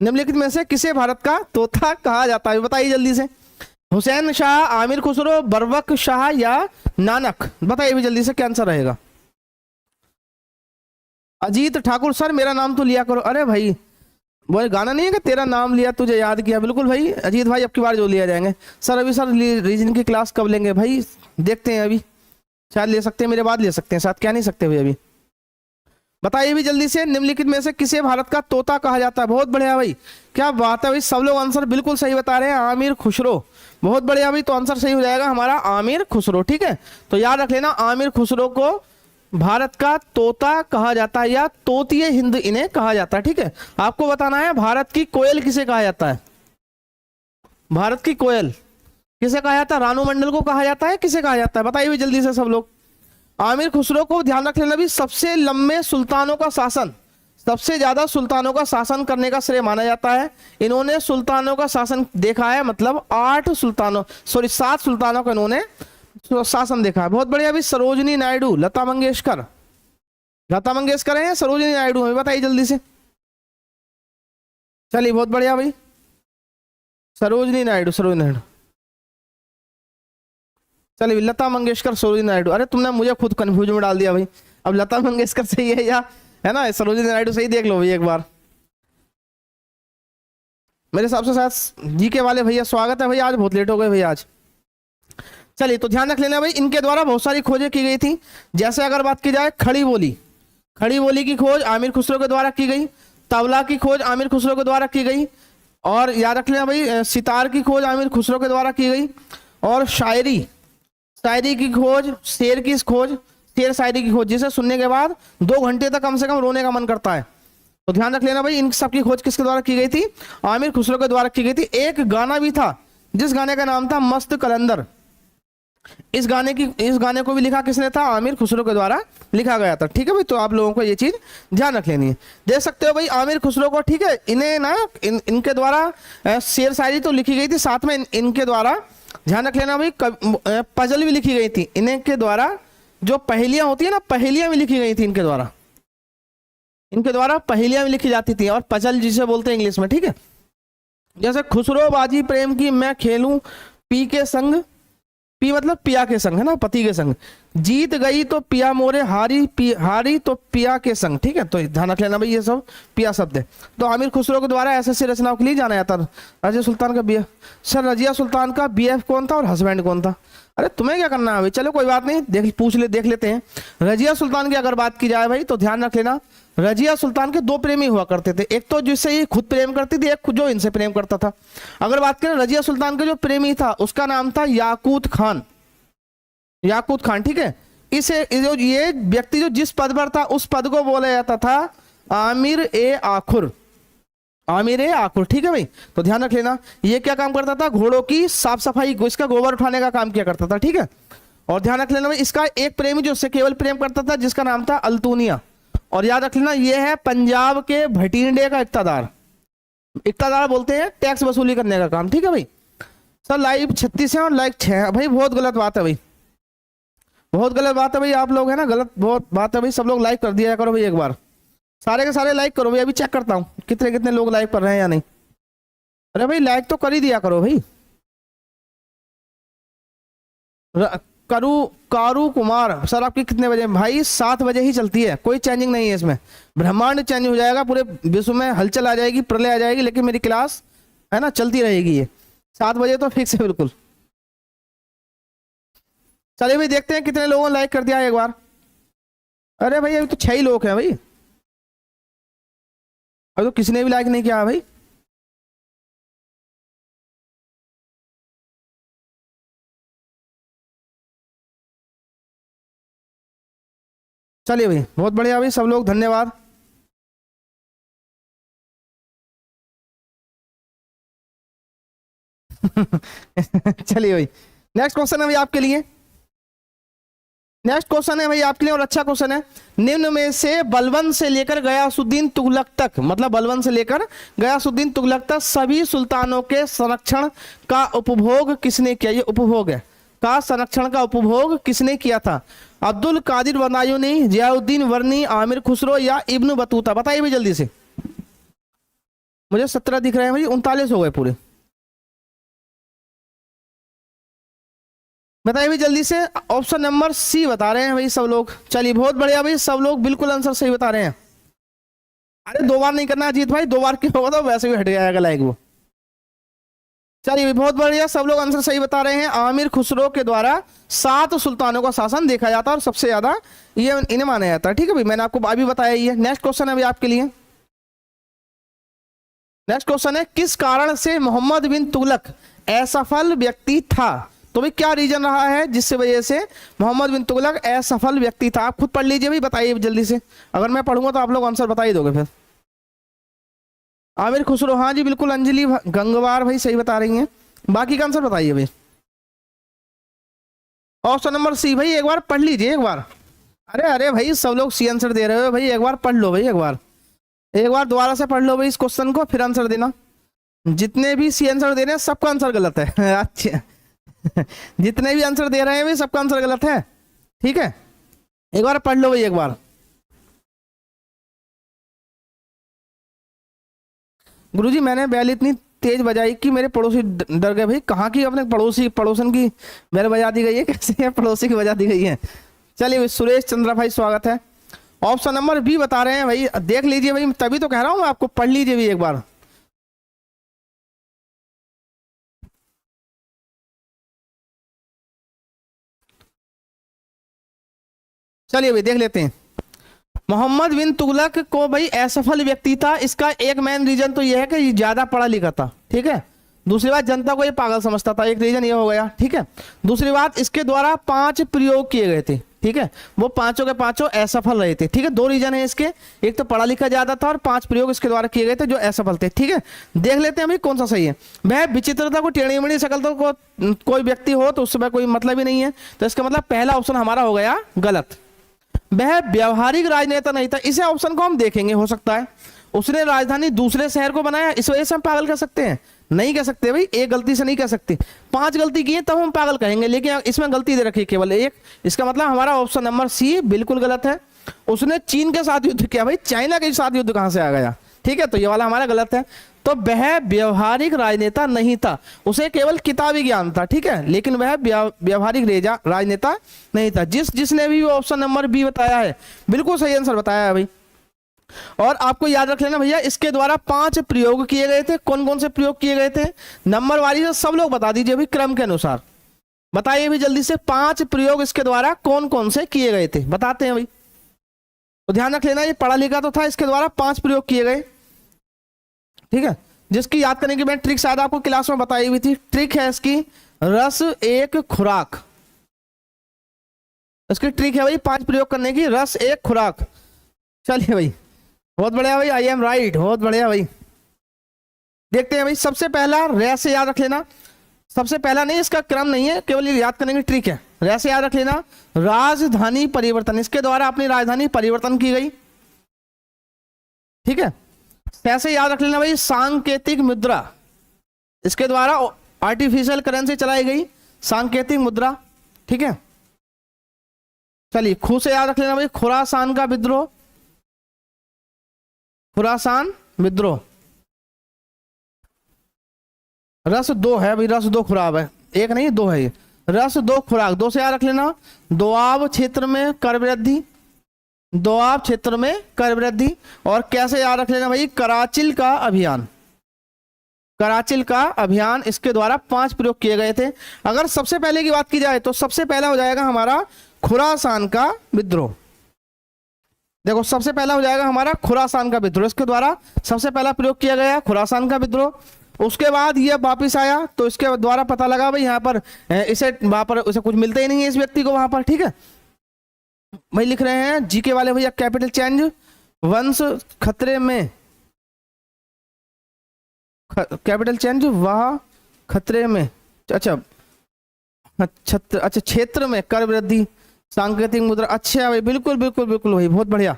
निम्नलिखित में से किसे भारत का तोता कहा जाता है, बताइए जल्दी से। हुसैन शाह, आमिर खुसरो, बरबक शाह या नानक। बताइए भी जल्दी से क्या आंसर रहेगा। अजीत ठाकुर सर मेरा नाम तो लिया करो। अरे भाई वो गाना नहीं है कि तेरा नाम लिया तुझे याद किया, बिल्कुल भाई अजीत भाई अब की बार जो लिया जाएंगे। सर अभी सर रीजन की क्लास कब लेंगे भाई, देखते हैं अभी, शायद ले सकते हैं मेरे बाद ले सकते हैं, शायद क्या नहीं सकते भाई अभी। बताइए भी जल्दी से, निम्नलिखित में से किसे भारत का तोता कहा जाता है। बहुत बढ़िया भाई, क्या बात है भाई, सब लोग आंसर बिल्कुल सही बता रहे हैं। आमिर खुसरो, बहुत बढ़िया भाई, तो आंसर सही हो जाएगा हमारा आमिर खुसरो, ठीक है। तो याद रख लेना आमिर खुसरो को भारत का तोता कहा जाता है या तोतिए हिंद इन्हें कहा जाता है, ठीक है। आपको बताना है भारत की कोयल किसे कहा जाता है। भारत की कोयल किसे कहा जाता है, रानू मंडल को कहा जाता है, किसे कहा जाता है, बताइए भी जल्दी से सब लोग। आमिर खुसरो को ध्यान रख लेना भी सबसे लंबे सुल्तानों का शासन, सबसे ज्यादा सुल्तानों का शासन करने का श्रेय माना जाता है। इन्होंने सुल्तानों का शासन देखा है, मतलब 7 सुल्तानों का इन्होंने शासन देखा है। बहुत बढ़िया। अभी सरोजनी नायडू, लता मंगेशकर है या सरोजनी नायडू है, बताइए जल्दी से। चलिए बहुत बढ़िया भाई, सरोजनी नायडू। चलिए लता मंगेशकर, सरोजनी नायडू। अरे तुमने मुझे खुद कंफ्यूज में डाल दिया भाई, अब लता मंगेशकर सही है या है ना सरोजनी नायडू सही, देख लो भाई एक बार। मेरे हिसाब से शायद जीके वाले भैया स्वागत है भैया, आज बहुत लेट हो गए भैया आज। चलिए तो ध्यान रख लेना भाई, इनके द्वारा बहुत सारी खोजें की गई थी। जैसे अगर बात की जाए खड़ी बोली, खड़ी बोली की खोज आमिर खुसरो के द्वारा की गई, तबला की खोज आमिर खुसरो के द्वारा की गई, और याद रख लेना भाई सितार की खोज आमिर खुसरो के द्वारा की गई, और शायरी, शायरी की खोज, शेर की खोज, शेर शायरी की खोज, जिसे सुनने के बाद 2 घंटे तक कम से कम रोने का मन करता है। तो ध्यान रख लेना भाई, इन सब की खोज किसके द्वारा की गई थी? आमिर खुसरो के द्वारा की गई थी। एक गाना भी था जिस गाने का नाम था मस्त कलंदर, इस गाने को भी लिखा किसने था? आमिर खुसरो के द्वारा लिखा गया था। ठीक है भाई, तो आप लोगों को ये चीज ध्यान रख लेनी है। देख सकते हो भाई आमिर खुसरो को, ठीक है, इन्हें ना इनके द्वारा शेर शायरी तो लिखी गई थी, साथ में इनके द्वारा ध्यान रख लेना भाई पजल भी लिखी गई थी। इन्हें के द्वारा जो पहेलियां होती है ना, पहेलियां भी लिखी गई थी इनके द्वारा, इनके द्वारा पहेलियां भी लिखी जाती थी, और पजल जिसे बोलते हैं इंग्लिश में। ठीक है, जैसे खुसरो बाजी प्रेम की मैं खेलूं पी के संग, पी मतलब पिया के संग है ना, पति के संग, जीत गई तो पिया मोरे, हारी तो पिया के संग। ठीक है, तो ध्यान रख लेना भाई ये सब पिया शब्द है। तो आमिर खुसरो के द्वारा ऐसी रचनाओं के लिए जाना जाता था। रजिया सुल्तान का बीएफ, सर रजिया सुल्तान का बीएफ कौन था और हस्बैंड कौन था? अरे तुम्हें क्या करना है भाई, चलो कोई बात नहीं, देख लेते हैं। रजिया सुल्तान की अगर बात की जाए भाई तो ध्यान रख लेना, रजिया सुल्तान के 2 प्रेमी हुआ करते थे, एक तो जिससे ये खुद प्रेम करती थी, एक खुद जो इनसे प्रेम करता था। अगर बात करें रजिया सुल्तान के जो प्रेमी था उसका नाम था याकूत खान, याकूत खान। ठीक है, ये व्यक्ति जो जिस पद पर था उस पद को बोला जाता था आमिर ए आखुर, आमिर ए आखुर। ठीक है भाई, तो ध्यान रख लेना, ये क्या काम करता था? घोड़ों की साफ सफाई, इसका गोबर उठाने का काम किया करता था। ठीक है, और ध्यान रख लेना भाई इसका एक प्रेमी जो उससे केवल प्रेम करता था जिसका नाम था अल्तुनिया। और याद रख लेना ये है पंजाब के भटिंडे का इक्तादार, इक्तादार बोलते हैं टैक्स वसूली करने का काम। ठीक है भाई, सर लाइव 36 है और लाइक 6 है भाई, बहुत गलत बात है भाई, बहुत गलत बात है भाई, आप लोग है ना, गलत बहुत बात है भाई। सब लोग लाइक कर दिया करो भाई, एक बार सारे के सारे लाइक करो भाई, अभी चेक करता हूँ कितने कितने लोग लाइक कर रहे हैं या नहीं। अरे भाई लाइक तो कर ही दिया करो भाई। कारू कुमार, सर आपकी कितने बजे? भाई 7 बजे ही चलती है, कोई चेंजिंग नहीं है इसमें। ब्रह्मांड चेंज हो जाएगा, पूरे विश्व में हलचल आ जाएगी, प्रलय आ जाएगी, लेकिन मेरी क्लास है ना चलती रहेगी। ये 7 बजे तो फिक्स है बिल्कुल। चलिए भाई देखते हैं कितने लोगों ने लाइक कर दिया एक बार। अरे भाई अभी तो 6 ही लोग हैं भाई, अभी तो किसी ने भी लाइक नहीं किया भाई। चलिए भाई बहुत बढ़िया भाई, सब लोग धन्यवाद। चलिए भाई नेक्स्ट क्वेश्चन है भाई आपके लिए, नेक्स्ट क्वेश्चन है भाई आपके लिए और अच्छा क्वेश्चन है। निम्न में से बलबन से लेकर गयासुद्दीन तुगलक तक, मतलब बलबन से लेकर गयासुद्दीन तुगलक तक सभी सुल्तानों के संरक्षण का उपभोग किसने किया? ये उपभोग है, का संरक्षण का उपभोग किसने किया था? अब्दुल कादिर बनायुनी, जियाउद्दीन वर्नी, आमिर खुसरो या इब्न बतूता? बताइए भाई जल्दी से, मुझे 17 दिख रहे हैं भाई, 39 हो गए पूरे। बताइए भाई जल्दी से, ऑप्शन नंबर सी बता रहे हैं भाई सब लोग। चलिए बहुत बढ़िया भाई, सब लोग बिल्कुल आंसर सही बता रहे हैं। अरे 2 बार नहीं करना अजीत भाई, 2 बार क्यों होगा तो वैसे भी हट जाएगा लाइक वो। चलिए बहुत बढ़िया, सब लोग आंसर सही बता रहे हैं। आमिर खुसरो के द्वारा 7 सुल्तानों का शासन देखा जाता है और सबसे ज्यादा ये इन्हें माना जाता है। ठीक है भाई, मैंने आपको अभी बताया ये। नेक्स्ट क्वेश्चन है भाई आपके लिए, नेक्स्ट क्वेश्चन है किस कारण से मोहम्मद बिन तुगलक असफल व्यक्ति था? तो भाई क्या रीजन रहा है जिससे वजह से मोहम्मद बिन तुगलक असफल व्यक्ति था? आप खुद पढ़ लीजिए भाई, बताइए जल्दी से, अगर मैं पढ़ूंगा तो आप लोग आंसर बता ही दोगे फिर। आमिर खुसरो, हाँ जी बिल्कुल, अंजलि गंगवार भाई सही बता रही हैं। बाकी का आंसर बताइए भाई। ऑप्शन नंबर सी भाई, एक बार पढ़ लीजिए एक बार। अरे अरे भाई सब लोग सी आंसर दे रहे हो भाई, एक बार पढ़ लो भाई, एक बार दोबारा से पढ़ लो भाई इस क्वेश्चन को, फिर आंसर देना। जितने भी सी आंसर दे रहे हैं सबका आंसर गलत है। अच्छा जितने भी आंसर दे रहे हैं भाई सबका आंसर गलत है। ठीक है, एक बार पढ़ लो भाई एक बार। गुरुजी मैंने बैल इतनी तेज बजाई कि मेरे पड़ोसी डर गए। भाई कहाँ की अपने पड़ोसन की बैल बजा दी गई है? कैसे है पड़ोसी की बजा दी गई है? चलिए भाई सुरेश चंद्रा भाई स्वागत है। ऑप्शन नंबर बी बता रहे हैं भाई, देख लीजिए भाई, तभी तो कह रहा हूँ आपको, पढ़ लीजिए भी एक बार। चलिए भाई देख लेते हैं। मोहम्मद बिन तुगलक को भाई असफल व्यक्ति था, इसका एक मेन रीजन तो यह है कि ये ज्यादा पढ़ा लिखा था, ठीक है। दूसरी बात, जनता को ये पागल समझता था, एक रीजन ये हो गया, ठीक है। दूसरी बात, इसके द्वारा 5 प्रयोग किए गए थे, ठीक है, वो पांचों के पांचों असफल रहे थे, ठीक है। 2 रीजन है इसके, एक तो पढ़ा लिखा ज्यादा था और 5 प्रयोग इसके द्वारा किए गए थे जो असफल थे, ठीक है। देख लेते हैं भाई कौन सा सही है। वह विचित्रता को टेढ़ी मेढ़ी शक्ल तो को कोई व्यक्ति हो तो उससे कोई मतलब ही नहीं है, तो इसका मतलब पहला ऑप्शन हमारा हो गया गलत। वह व्यवहारिक राजनेता नहीं था, इसे ऑप्शन को हम देखेंगे, हो सकता है उसने राजधानी दूसरे शहर को बनाया, इस वजह से हम पागल कह सकते हैं, नहीं कह सकते भाई, एक गलती से नहीं कह सकते। 5 गलती की है तब हम पागल कहेंगे, लेकिन इसमें गलती दे रखी है केवल एक, इसका मतलब हमारा ऑप्शन नंबर सी बिल्कुल गलत है। उसने चीन के साथ युद्ध किया, भाई चाइना के साथ युद्ध कहां से आ गया, ठीक है, तो ये वाला हमारा गलत है। तो वह व्यवहारिक राजनेता नहीं था, उसे केवल किताबी ज्ञान था, ठीक है, लेकिन वह व्यवहारिक राजनेता नहीं था। जिसने भी ऑप्शन नंबर बी बताया है बिल्कुल सही आंसर बताया है भाई। और आपको याद रख लेना भैया, इसके द्वारा 5 प्रयोग किए गए थे। कौन कौन से प्रयोग किए गए थे, नंबर वारी से सब लोग बता दीजिए भाई, क्रम के अनुसार बताइए भी जल्दी से। 5 प्रयोग इसके द्वारा कौन कौन से किए गए थे, बताते हैं भाई, तो ध्यान रख लेना, ये पढ़ा लिखा तो था, इसके द्वारा 5 प्रयोग किए गए, ठीक है। जिसकी याद करने की मैंने ट्रिक शायद आपको क्लास में बताई हुई थी, ट्रिक है इसकी रस एक खुराक, इसकी ट्रिक है भाई 5 प्रयोग करने की, रस एक खुराक। चलिए भाई बहुत बढ़िया भाई, आई एम राइट, बहुत बढ़िया भाई। देखते हैं भाई, सबसे पहला रे से याद रख लेना, सबसे पहला नहीं, इसका क्रम नहीं है, केवल ये याद करने की ट्रिक है, रे से याद रख लेना, राजधानी परिवर्तन, इसके द्वारा अपनी राजधानी परिवर्तन की गई, ठीक है। कैसे याद रख लेना भाई, सांकेतिक मुद्रा, इसके द्वारा आर्टिफिशियल करेंसी चलाई गई, सांकेतिक मुद्रा, ठीक है। चलिए खू से याद रख लेना भाई, खुरासान का विद्रोह, खुरासान विद्रोह। रस 2 है भाई, रस 2 खुराक है, एक नहीं 2 है ये, रस 2 खुराक, 2 से याद रख लेना, दोआब क्षेत्र में कर वृद्धि, दोआब क्षेत्र में कर वृद्धि। और कैसे याद रख लेना भाई, कराचिल का अभियान, कराचिल का अभियान, इसके द्वारा 5 प्रयोग किए गए थे। अगर सबसे पहले की बात की जाए तो सबसे पहला हो जाएगा हमारा खुरासान का विद्रोह, देखो सबसे पहला हो जाएगा हमारा खुरासान का विद्रोह, इसके द्वारा सबसे पहला प्रयोग किया गया खुरासान का विद्रोह। उसके बाद ये वापिस आया तो इसके द्वारा पता लगा भाई यहाँ पर इसे वहां पर उसे कुछ मिलता ही नहीं है इस व्यक्ति को वहां पर, ठीक है। भाई लिख रहे हैं जीके वाले भैया, कैपिटल चेंज, वंश खतरे में, कैपिटल चेंज वह खतरे में, अच्छा क्षेत्र में कर वृद्धि, सांकेतिक मुद्रा, अच्छा भाई बिल्कुल बिल्कुल बिल्कुल भाई, बहुत बढ़िया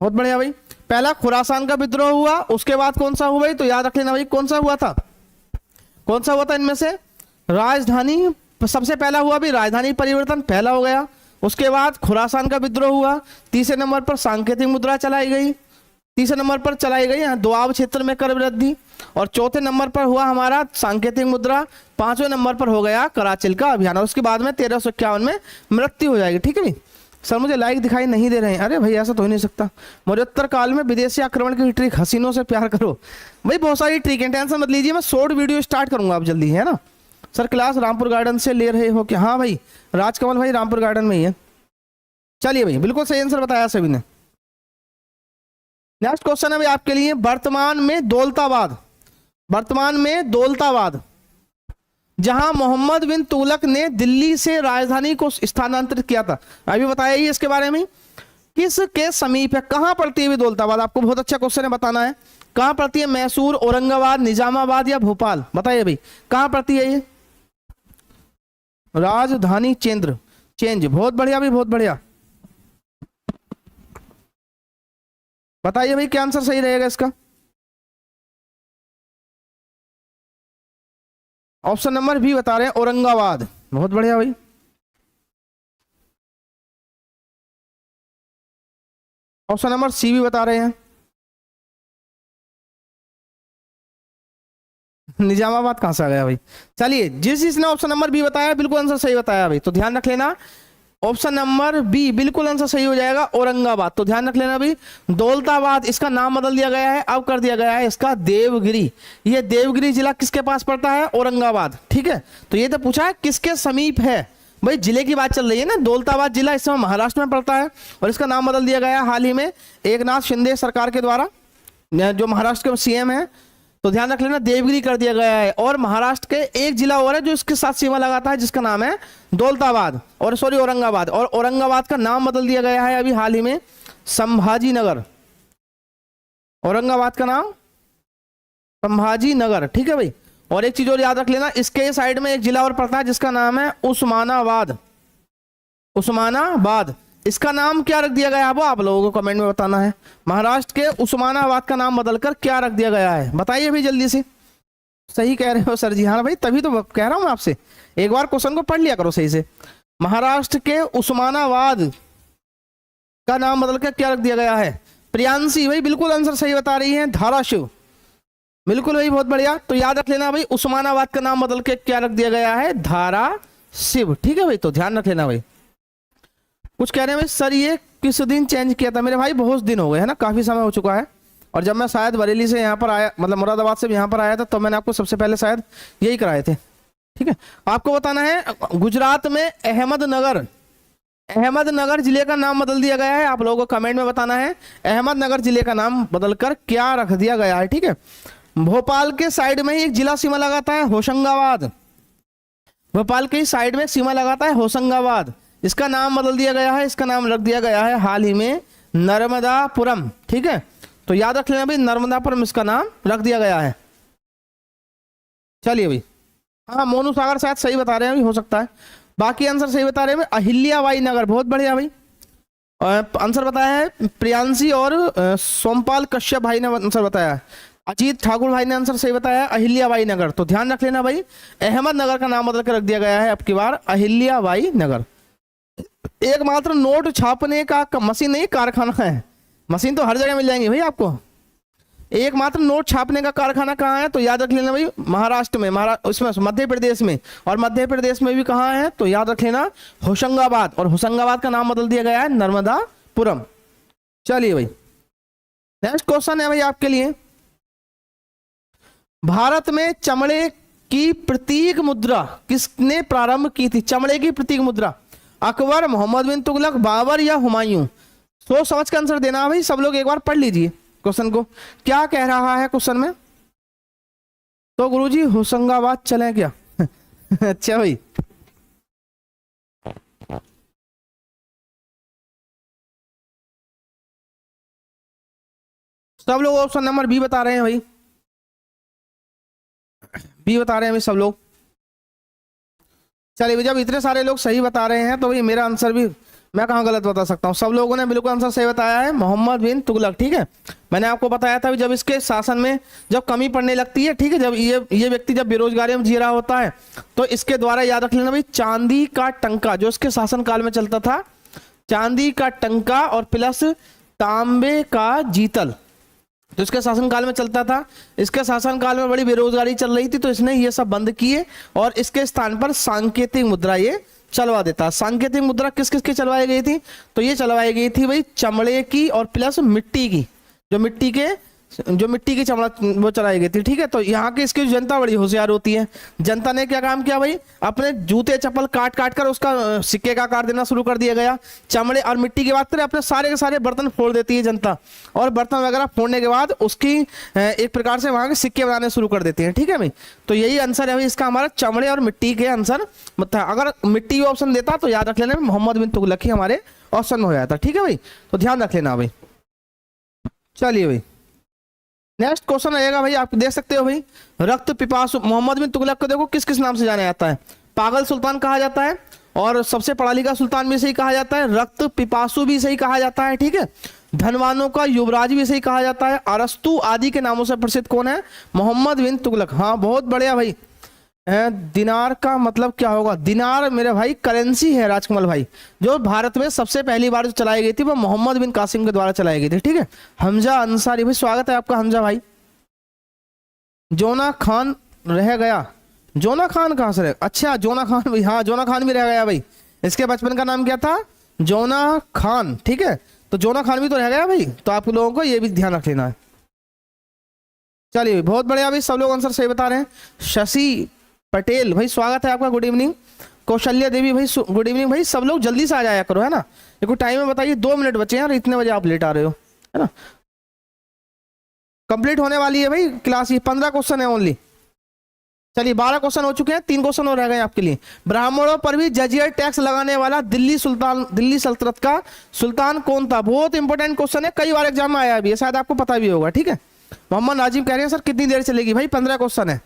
बहुत बढ़िया भाई। पहला खुरासान का विद्रोह हुआ, उसके बाद कौन सा हुआ भाई, तो याद रख लेना भाई कौन सा हुआ था, कौन सा हुआ था इनमें से, राजधानी, सबसे पहला हुआ भाई राजधानी परिवर्तन, पहला हो गया। उसके बाद खुरासान का विद्रोह हुआ, तीसरे नंबर पर सांकेतिक मुद्रा चलाई गई, तीसरे नंबर पर चलाई गई दोआब क्षेत्र में कर वृद्धि, और चौथे नंबर पर हुआ हमारा सांकेतिक मुद्रा, 5वें नंबर पर हो गया कराचिल का अभियान, और उसके बाद में 1351 में मृत्यु हो जाएगी, ठीक है भाई। सर मुझे लाइक दिखाई नहीं दे रहे हैं, अरे भाई ऐसा तो हो नहीं सकता। मौर्योत्तर काल में विदेशी आक्रमण की ट्रिक, हसीनों से प्यार करो, भाई बहुत सारी ट्रिक है, टेंशन मत लीजिए, मैं शॉर्ट वीडियो स्टार्ट करूंगा आप जल्दी, है ना। सर क्लास रामपुर गार्डन से ले रहे हो क्या, हाँ भाई राजकमल भाई रामपुर गार्डन में ही है। चलिए भाई बिल्कुल सही आंसर बताया सभी ने। नेक्स्ट क्वेश्चन है भाई आपके लिए, वर्तमान में दौलताबाद, वर्तमान में दौलताबाद जहां मोहम्मद बिन तुगलक ने दिल्ली से राजधानी को स्थानांतरित किया था, अभी बताया ही इसके बारे में, किसके समीप है, कहां पड़ती है दौलताबाद, आपको बहुत अच्छा क्वेश्चन है, बताना है कहां पड़ती है, मैसूर, औरंगाबाद, निजामाबाद या भोपाल, बताइए भाई कहां पड़ती है ये, राजधानी चेंद्र चेंज, बहुत बढ़िया भाई बहुत बढ़िया। बताइए भाई क्या आंसर सही रहेगा इसका, ऑप्शन नंबर बी बता रहे हैं औरंगाबाद, बहुत बढ़िया भाई। ऑप्शन नंबर सी भी बता रहे हैं निजामाबाद, कहां से आ गया भाई। चलिए जिसने ऑप्शन नंबर बी बताया बिल्कुल आंसर सही बताया भाई, तो ध्यान रख लेना ऑप्शन नंबर बी बिल्कुल आंसर सही हो जाएगा औरंगाबाद। तो ध्यान रख लेना भाई, दौलताबाद इसका नाम बदल दिया गया है, अब कर दिया गया है इसका देवगिरी। ये देवगिरी जिला किसके पास पड़ता है, औरंगाबाद, ठीक है। तो ये तो पूछा है किसके समीप है, भाई जिले की बात चल रही है ना, दौलताबाद जिला इस समय महाराष्ट्र में पड़ता है और इसका नाम बदल दिया गया है हाल ही में एकनाथ शिंदे सरकार के द्वारा, जो महाराष्ट्र के सीएम है। तो ध्यान रख लेना, देवगिरी कर दिया गया है। और महाराष्ट्र के एक जिला और है जो इसके साथ सीमा लगाता है, जिसका नाम है दौलताबाद, और सॉरी औरंगाबाद, और औरंगाबाद का नाम बदल दिया गया है अभी हाल ही में संभाजी नगर। औरंगाबाद का नाम संभाजी नगर, ठीक है भाई। और एक चीज और याद रख लेना, इसके साइड में एक जिला और पड़ता है जिसका नाम है उस्मानाबाद। उस्मानाबाद, इसका नाम क्या रख दिया गया है वो आप लोगों को कमेंट में बताना है। महाराष्ट्र के उस्मानाबाद का नाम बदलकर क्या रख दिया गया है, बताइए भाई जल्दी से। सही कह रहे हो सर जी, हाँ भाई तभी तो कह रहा हूं आपसे, एक बार क्वेश्चन को पढ़ लिया करो सही से। महाराष्ट्र के उस्मानाबाद का नाम बदलकर क्या रख दिया गया है। प्रियांशी भाई बिल्कुल आंसर सही बता रही है, धाराशिव, बिल्कुल भाई बहुत बढ़िया। तो याद रख लेना भाई, उस्मानाबाद का नाम बदल के क्या रख दिया गया है, धाराशिव, ठीक है भाई। तो ध्यान रख लेना भाई। कुछ कह रहे हैं भाई सर ये किस दिन चेंज किया था, मेरे भाई बहुत दिन हो गए है ना, काफी समय हो चुका है। और जब मैं शायद बरेली से यहाँ पर आया, मतलब मुरादाबाद से यहाँ पर आया था, तो मैंने आपको सबसे पहले शायद यही कराए थे, ठीक है। आपको बताना है गुजरात में अहमदनगर जिले का नाम बदल दिया गया है। आप लोगों को कमेंट में बताना है अहमदनगर जिले का नाम बदलकर क्या रख दिया गया है, ठीक है। भोपाल के साइड में ही एक जिला सीमा लगाता है होशंगाबाद। भोपाल के साइड में सीमा लगाता है होशंगाबाद, इसका नाम बदल दिया गया है, इसका नाम रख दिया गया है हाल ही में नर्मदापुरम, ठीक है। तो याद रख लेना भाई, नर्मदापुरम इसका नाम रख दिया गया है। चलिए भाई, हाँ मोनू सागर शायद सही बता रहे हैं भाई, हो सकता है। बाकी आंसर सही बता रहे हैं। अहिल्याबाई नगर, बहुत बढ़िया भाई। आंसर बताया है प्रियांशी और सोमपाल कश्यप भाई ने आंसर बताया है। अजीत ठाकुर भाई ने आंसर सही बताया अहिल्याबाई नगर। तो ध्यान रख लेना भाई, अहमदनगर का नाम बदल कर रख दिया गया है अब की बार अहिल्याबाई नगर। एकमात्र नोट छापने का मशीन नहीं, कारखाना है। मशीन तो हर जगह मिल जाएंगी भाई आपको। एकमात्र नोट छापने का कारखाना कहाँ है, तो याद रख लेना भाई महाराष्ट्र में, उसमें मध्य प्रदेश में, और मध्य प्रदेश में भी कहाँ है, तो याद रख लेना होशंगाबाद। और होशंगाबाद का नाम बदल दिया गया है नर्मदापुरम। चलिए भाई, नेक्स्ट क्वेश्चन है भाई आपके लिए। भारत में चमड़े की प्रतीक मुद्रा किसने प्रारंभ की थी। चमड़े की प्रतीक मुद्रा अकबर, मोहम्मद बिन तुगलक, बाबर या हुमायूं। सोच समझ का आंसर देना भाई। सब लोग एक बार पढ़ लीजिए क्वेश्चन को, क्या कह रहा है क्वेश्चन में। तो गुरुजी होशंगाबाद चलें क्या? अच्छा भाई, सब लोग ऑप्शन नंबर बी बता रहे हैं भाई, बी बता रहे हैं भाई सब लोग। चलिए, जब इतने सारे लोग सही बता रहे हैं तो भाई मेरा आंसर भी मैं कहाँ गलत बता सकता हूँ। सब लोगों ने बिल्कुल आंसर सही बताया है, मोहम्मद बिन तुगलक, ठीक है। मैंने आपको बताया था जब इसके शासन में जब कमी पड़ने लगती है, ठीक है, जब ये व्यक्ति जब बेरोजगारी में जी रहा होता है, तो इसके द्वारा याद रख लेना भाई चांदी का टंका जो इसके शासन काल में चलता था, चांदी का टंका और प्लस तांबे का जीतल, तो इसके शासनकाल में चलता था। इसके शासनकाल में बड़ी बेरोजगारी चल रही थी, तो इसने ये सब बंद किए और इसके स्थान पर सांकेतिक मुद्रा ये चलवा देता। सांकेतिक मुद्रा किस किस की चलवाई गई थी, तो ये चलवाई गई थी भाई चमड़े की और प्लस मिट्टी की, जो मिट्टी की चमड़ा वो चलाई गई थी, ठीक है। तो यहाँ की इसकी जनता बड़ी होशियार होती है। जनता ने क्या काम किया भाई, अपने जूते चप्पल काट काट कर उसका सिक्के का आकार देना शुरू कर दिया गया। चमड़े और मिट्टी की बात करें, अपने सारे के सारे बर्तन फोड़ देती है जनता, और बर्तन वगैरह फोड़ने के बाद उसकी एक प्रकार से वहां के सिक्के बनाने शुरू कर देती है, ठीक है भाई। तो यही आंसर है भाई इसका हमारा, चमड़े और मिट्टी के आंसर। मतलब अगर मिट्टी ऑप्शन देता तो याद रख लेना मोहम्मद बिन तुगलक ही हमारे ऑप्शन में हो जाता, ठीक है भाई। तो ध्यान रख लेना भाई। चलिए भाई, नेक्स्ट क्वेश्चन आएगा भाई, आप देख सकते हो भाई, रक्त पिपासु। मोहम्मद बिन तुगलक को देखो किस किस नाम से जाना जाता है, पागल सुल्तान कहा जाता है, और सबसे पढ़ा लिखा सुल्तान भी सही कहा जाता है, रक्त पिपासु भी सही कहा जाता है, ठीक है। धनवानों का युवराज भी सही कहा जाता है, अरस्तु आदि के नामों से प्रसिद्ध कौन है, मोहम्मद बिन तुगलक। हाँ बहुत बढ़िया भाई। दिनार का मतलब क्या होगा, दिनार मेरे भाई करेंसी है राजकमल भाई, जो भारत में सबसे पहली बार जो चलाई गई थी वो मोहम्मद बिन कासिम के द्वारा चलाई गई थी, ठीक है। हमजा अंसारी भाई, स्वागत है आपका हमजा भाई। जोना खान रह गया, जोना खान कहाँ से रह, अच्छा जोना खान भाई, हाँ जोना खान भी रह गया भाई। इसके बचपन का नाम क्या था, जोना खान, ठीक है। तो जोना खान भी तो रह गया भाई, तो आप लोगों को ये भी ध्यान रख लेना है। चलिए बहुत बढ़िया भाई, सब लोग आंसर सही बता रहे हैं। शशि पटेल भाई, स्वागत है आपका, गुड इवनिंग। कौशल्या देवी भाई गुड इवनिंग भाई। सब लोग जल्दी से आ जाया करो, है ना। देखो टाइम में बताइए, 2 मिनट बचे हैं और इतने बजे आप लेट आ रहे हो, है ना। कंप्लीट होने वाली है भाई क्लास, ये 15 क्वेश्चन है ओनली। चलिए 12 क्वेश्चन हो चुके हैं, 3 क्वेश्चन और रह गए आपके लिए। ब्राह्मणों पर भी जजिया टैक्स लगाने वाला दिल्ली सल्तनत का सुल्तान कौन था? बहुत इंपॉर्टेंट क्वेश्चन है, कई बार एग्जाम में आया भी है, शायद आपको पता भी होगा। ठीक है, मोहम्मद नाजिम कह रहे हैं सर कितनी देर चलेगी? भाई 15 क्वेश्चन है।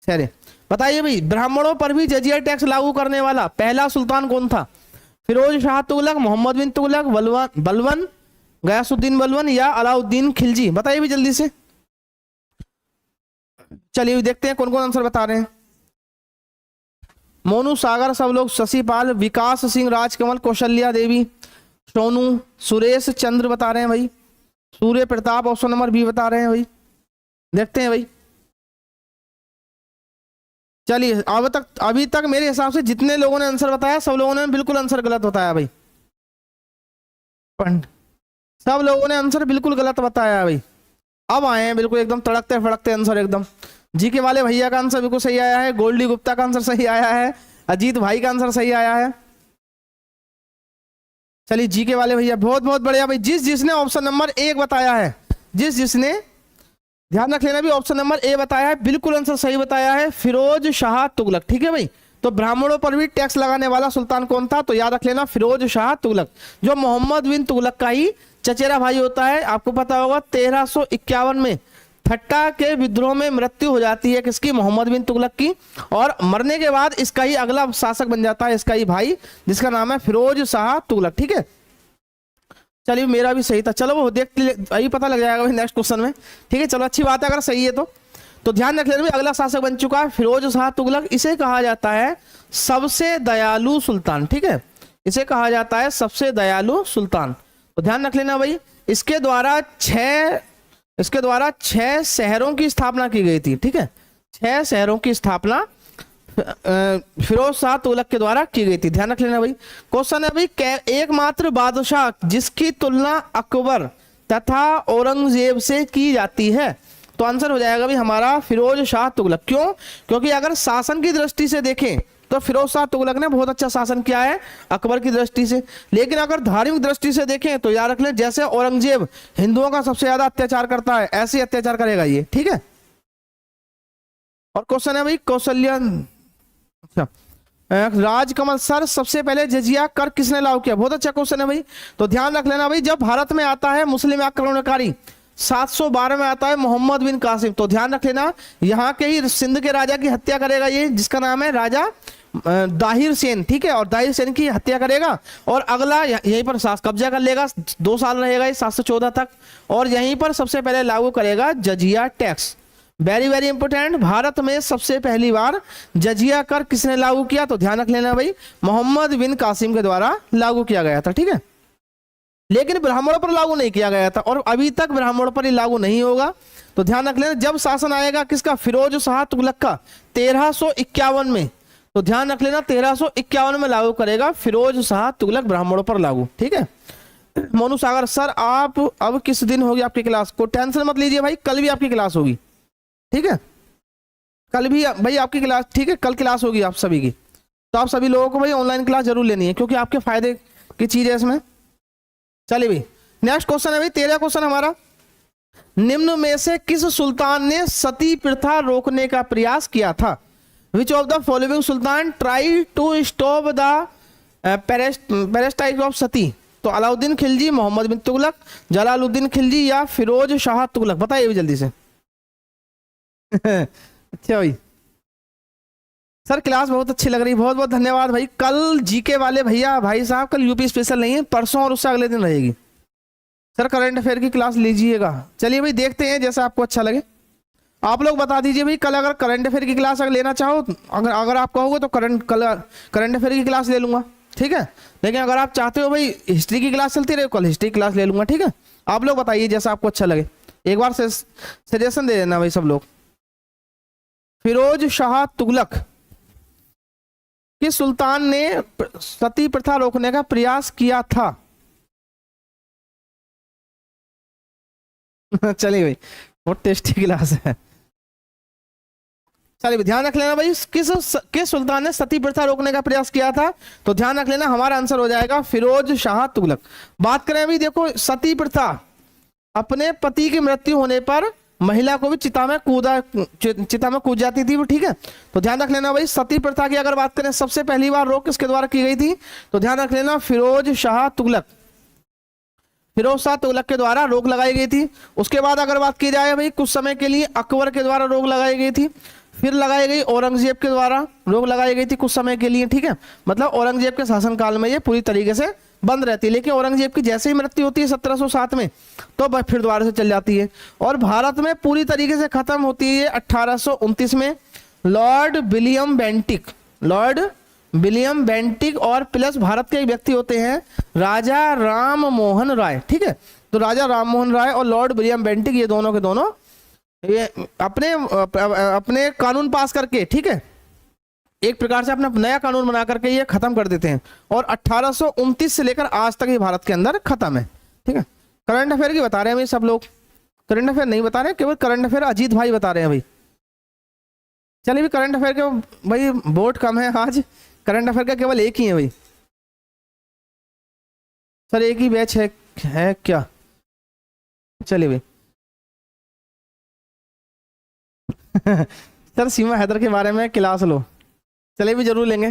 चलिए बताइए भाई, ब्राह्मणों पर भी जजिया टैक्स लागू करने वाला पहला सुल्तान कौन था? फिरोज शाह तुगलक, मोहम्मद बिन तुगलक, बलवन, गयासुद्दीन बलवन या अलाउद्दीन खिलजी? बताइए भी जल्दी से। चलिए देखते हैं कौन कौन आंसर बता रहे हैं। मोनू सागर सब लोग, शशिपाल, विकास सिंह, राजकमल, कौशल्या देवी, सोनू, सुरेश चंद्र बता रहे हैं भाई, Surya Pratap option number B बता रहे हैं भाई। देखते हैं भाई। चलिए अभी तक मेरे हिसाब से जितने लोगों ने आंसर बताया सब लोगों ने बिल्कुल आंसर गलत बताया भाई। सब लोगों ने आंसर बिल्कुल गलत बताया भाई। अब आए हैं बिल्कुल एकदम तड़कते फड़कते आंसर एकदम। जीके वाले भैया का आंसर बिल्कुल सही आया है, गोल्डी गुप्ता का आंसर सही आया है, अजीत भाई का आंसर सही आया है। चलिए जीके वाले भैया बहुत बहुत बढ़िया भाई। जिसने ऑप्शन नंबर 1 बताया है, जिसने ध्यान रख लेना भी, ऑप्शन नंबर ए बताया है, बिल्कुल आंसर सही बताया है, फिरोज शाह तुगलक। ठीक है भाई, तो ब्राह्मणों पर भी टैक्स लगाने वाला सुल्तान कौन था? तो याद रख लेना फिरोज शाह तुगलक, जो मोहम्मद बिन तुगलक का ही चचेरा भाई होता है। आपको पता होगा 1351 में ठट्टा के विद्रोह में मृत्यु हो जाती है किसकी? मोहम्मद बिन तुगलक की। और मरने के बाद इसका ही अगला शासक बन जाता है इसका ही भाई, जिसका नाम है फिरोज शाह तुगलक। ठीक है, चलिए मेरा भी सही था। चलो वो देख अभी पता लग जाएगा भाई नेक्स्ट क्वेश्चन में। ठीक है, चलो अच्छी बात है अगर सही है तो ध्यान रख लेना, अगला शासक बन चुका है फिरोज शाह तुगलक। इसे कहा जाता है सबसे दयालु सुल्तान। ठीक है, इसे कहा जाता है सबसे दयालु सुल्तान। तो ध्यान रख लेना भाई, इसके द्वारा 6 शहरों की स्थापना की गई थी। ठीक है, 6 शहरों की स्थापना फिरोज शाह तुगलक के द्वारा की गई थी। ध्यान रख लेना भाई। क्वेश्चन है भाई, एकमात्र बादशाह जिसकी तुलना अकबर तथा औरंगजेब से की जाती है? तो आंसर हो जाएगा भाई हमारा फिरोज शाह तुगलक। क्यों? क्योंकि अगर शासन की दृष्टि से देखें तो फिरोज शाह तुगलक ने बहुत अच्छा शासन किया है अकबर की दृष्टि से, लेकिन अगर धार्मिक दृष्टि से देखें तो याद रख लें जैसे औरंगजेब हिंदुओं का सबसे ज्यादा अत्याचार करता है, ऐसे ही अत्याचार करेगा ये। ठीक है, और क्वेश्चन है भाई कौशल्या, अच्छा राजकमल सर सबसे पहले जजिया कर किसने लागू किया? बहुत अच्छा क्वेश्चन है भाई। तो ध्यान रख लेना भाई, जब भारत में आता है मुस्लिम आक्रमणकारी 712 में आता है मोहम्मद बिन कासिम। तो ध्यान रख लेना, यहाँ के ही सिंध के राजा की हत्या करेगा ये, जिसका नाम है राजा दाहिर सेन। ठीक है, और दाहिर सेन की हत्या करेगा और अगला यहीं पर कब्जा कर लेगा, 2 साल रहेगा ये 714 तक, और यहीं पर सबसे पहले लागू करेगा जजिया tax. Very very important, Bharat में सबसे पहली बार जजिया कर किसने लागू किया? तो ध्यान रख लेना भाई, मोहम्मद बिन कासिम के द्वारा लागू किया गया था। ठीक है, लेकिन ब्राह्मणों पर लागू नहीं किया गया था और अभी तक ब्राह्मणों पर ही लागू नहीं होगा। तो ध्यान रख लेना, जब शासन आएगा किसका? फिरोज शाह तुगलक का 1351 में। तो ध्यान रख लेना 1351 में लागू करेगा फिरोज शाह तुगलक ब्राह्मणों पर लागू। ठीक है, मोनू सागर सर आप अब किस दिन होगी आपकी क्लास? को टेंशन मत लीजिए भाई, कल भी आपकी क्लास होगी। ठीक है, कल भी भाई आपकी क्लास, ठीक है कल क्लास होगी आप सभी की। तो आप सभी लोगों को भाई ऑनलाइन क्लास जरूर लेनी है क्योंकि आपके फायदे की चीज है इसमें। चलिए भाई नेक्स्ट क्वेश्चन है भाई 13 क्वेश्चन हमारा, निम्न में से किस सुल्तान ने सती प्रथा रोकने का प्रयास किया था? विच ऑफ द फॉलोइंग सुल्तान try to stop the practice of sati? तो अलाउद्दीन खिलजी, मोहम्मद बिन तुगलक, जलालुद्दीन खिलजी या फिरोज शाह तुगलक? बताइए भी जल्दी से। अच्छा भाई सर क्लास बहुत अच्छी लग रही, बहुत बहुत धन्यवाद भाई। कल जीके वाले भैया भाई साहब कल यूपी स्पेशल नहीं है, परसों और उससे अगले दिन रहेगी सर करंट अफेयर की क्लास लीजिएगा। चलिए भाई देखते हैं जैसा आपको अच्छा लगे, आप लोग बता दीजिए भाई। कल अगर करंट अफेयर की क्लास अगर लेना चाहो, अगर आप कहोगे तो करंट अफेयर की क्लास ले लूंगा। ठीक है, लेकिन अगर आप चाहते हो भाई हिस्ट्री की क्लास चलती रहे, कल हिस्ट्री क्लास ले लूंगा। ठीक है, आप लोग बताइए जैसा आपको अच्छा लगे, एक बार सजेशन दे देना भाई सब लोग। फिरोज शाह तुगलक किस सुल्तान ने सती प्रथा रोकने का प्रयास किया था? चलिए भाई बहुत टेस्टी क्लास है। चलिए ध्यान रख लेना भाई, किस सुल्तान ने सती प्रथा रोकने का प्रयास किया था? तो ध्यान रख लेना, हमारा आंसर हो जाएगा फिरोज शाह तुगलक। बात करें अभी, देखो सती प्रथा, अपने पति की मृत्यु होने पर महिला को भी चिता में कूद जाती थी वो, ठीक है। तो ध्यान रख लेना भाई, सती प्रथा की अगर बात करें सबसे पहली बार रोक किसके द्वारा की गई थी? तो ध्यान रख लेना फिरोज शाह तुगलक, फिरोज शाह तुगलक के द्वारा रोक लगाई गई थी। उसके बाद अगर बात की जाए भाई, कुछ समय के लिए अकबर के द्वारा रोक लगाई गई थी, फिर लगाई गई औरंगजेब के द्वारा रोक लगाई गई थी कुछ समय के लिए, ठीक है। मतलब औरंगजेब के शासनकाल में ये पूरी तरीके से बंद रहती है, लेकिन औरंगजेब की जैसे ही मृत्यु होती है 1707 में, तो फिर दोबारा से चल जाती है। और भारत में पूरी तरीके से खत्म होती है 1829 में लॉर्ड विलियम बेंटिक और प्लस भारत के एक व्यक्ति होते हैं राजा राम मोहन राय, ठीक है। तो राजा राम मोहन राय और लॉर्ड विलियम बेंटिक, ये दोनों के दोनों ये अपने कानून पास करके, ठीक है, एक प्रकार से अपना नया कानून बना करके ये खत्म कर देते हैं। और 1829 से लेकर आज तक ये भारत के अंदर खत्म है, ठीक है। करंट अफेयर की बता रहे हैं भाई सब लोग, करंट अफेयर नहीं बता रहे, केवल करंट अफेयर अजीत भाई बता रहे हैं भाई। चलिए भी करंट अफेयर के भाई वोट कम है आज, करंट अफेयर का केवल एक ही है भाई सर, एक ही बैच है क्या? चलिए भाई सर सीमा हैदर के बारे में क्लास लो, चलिए भी जरूर लेंगे।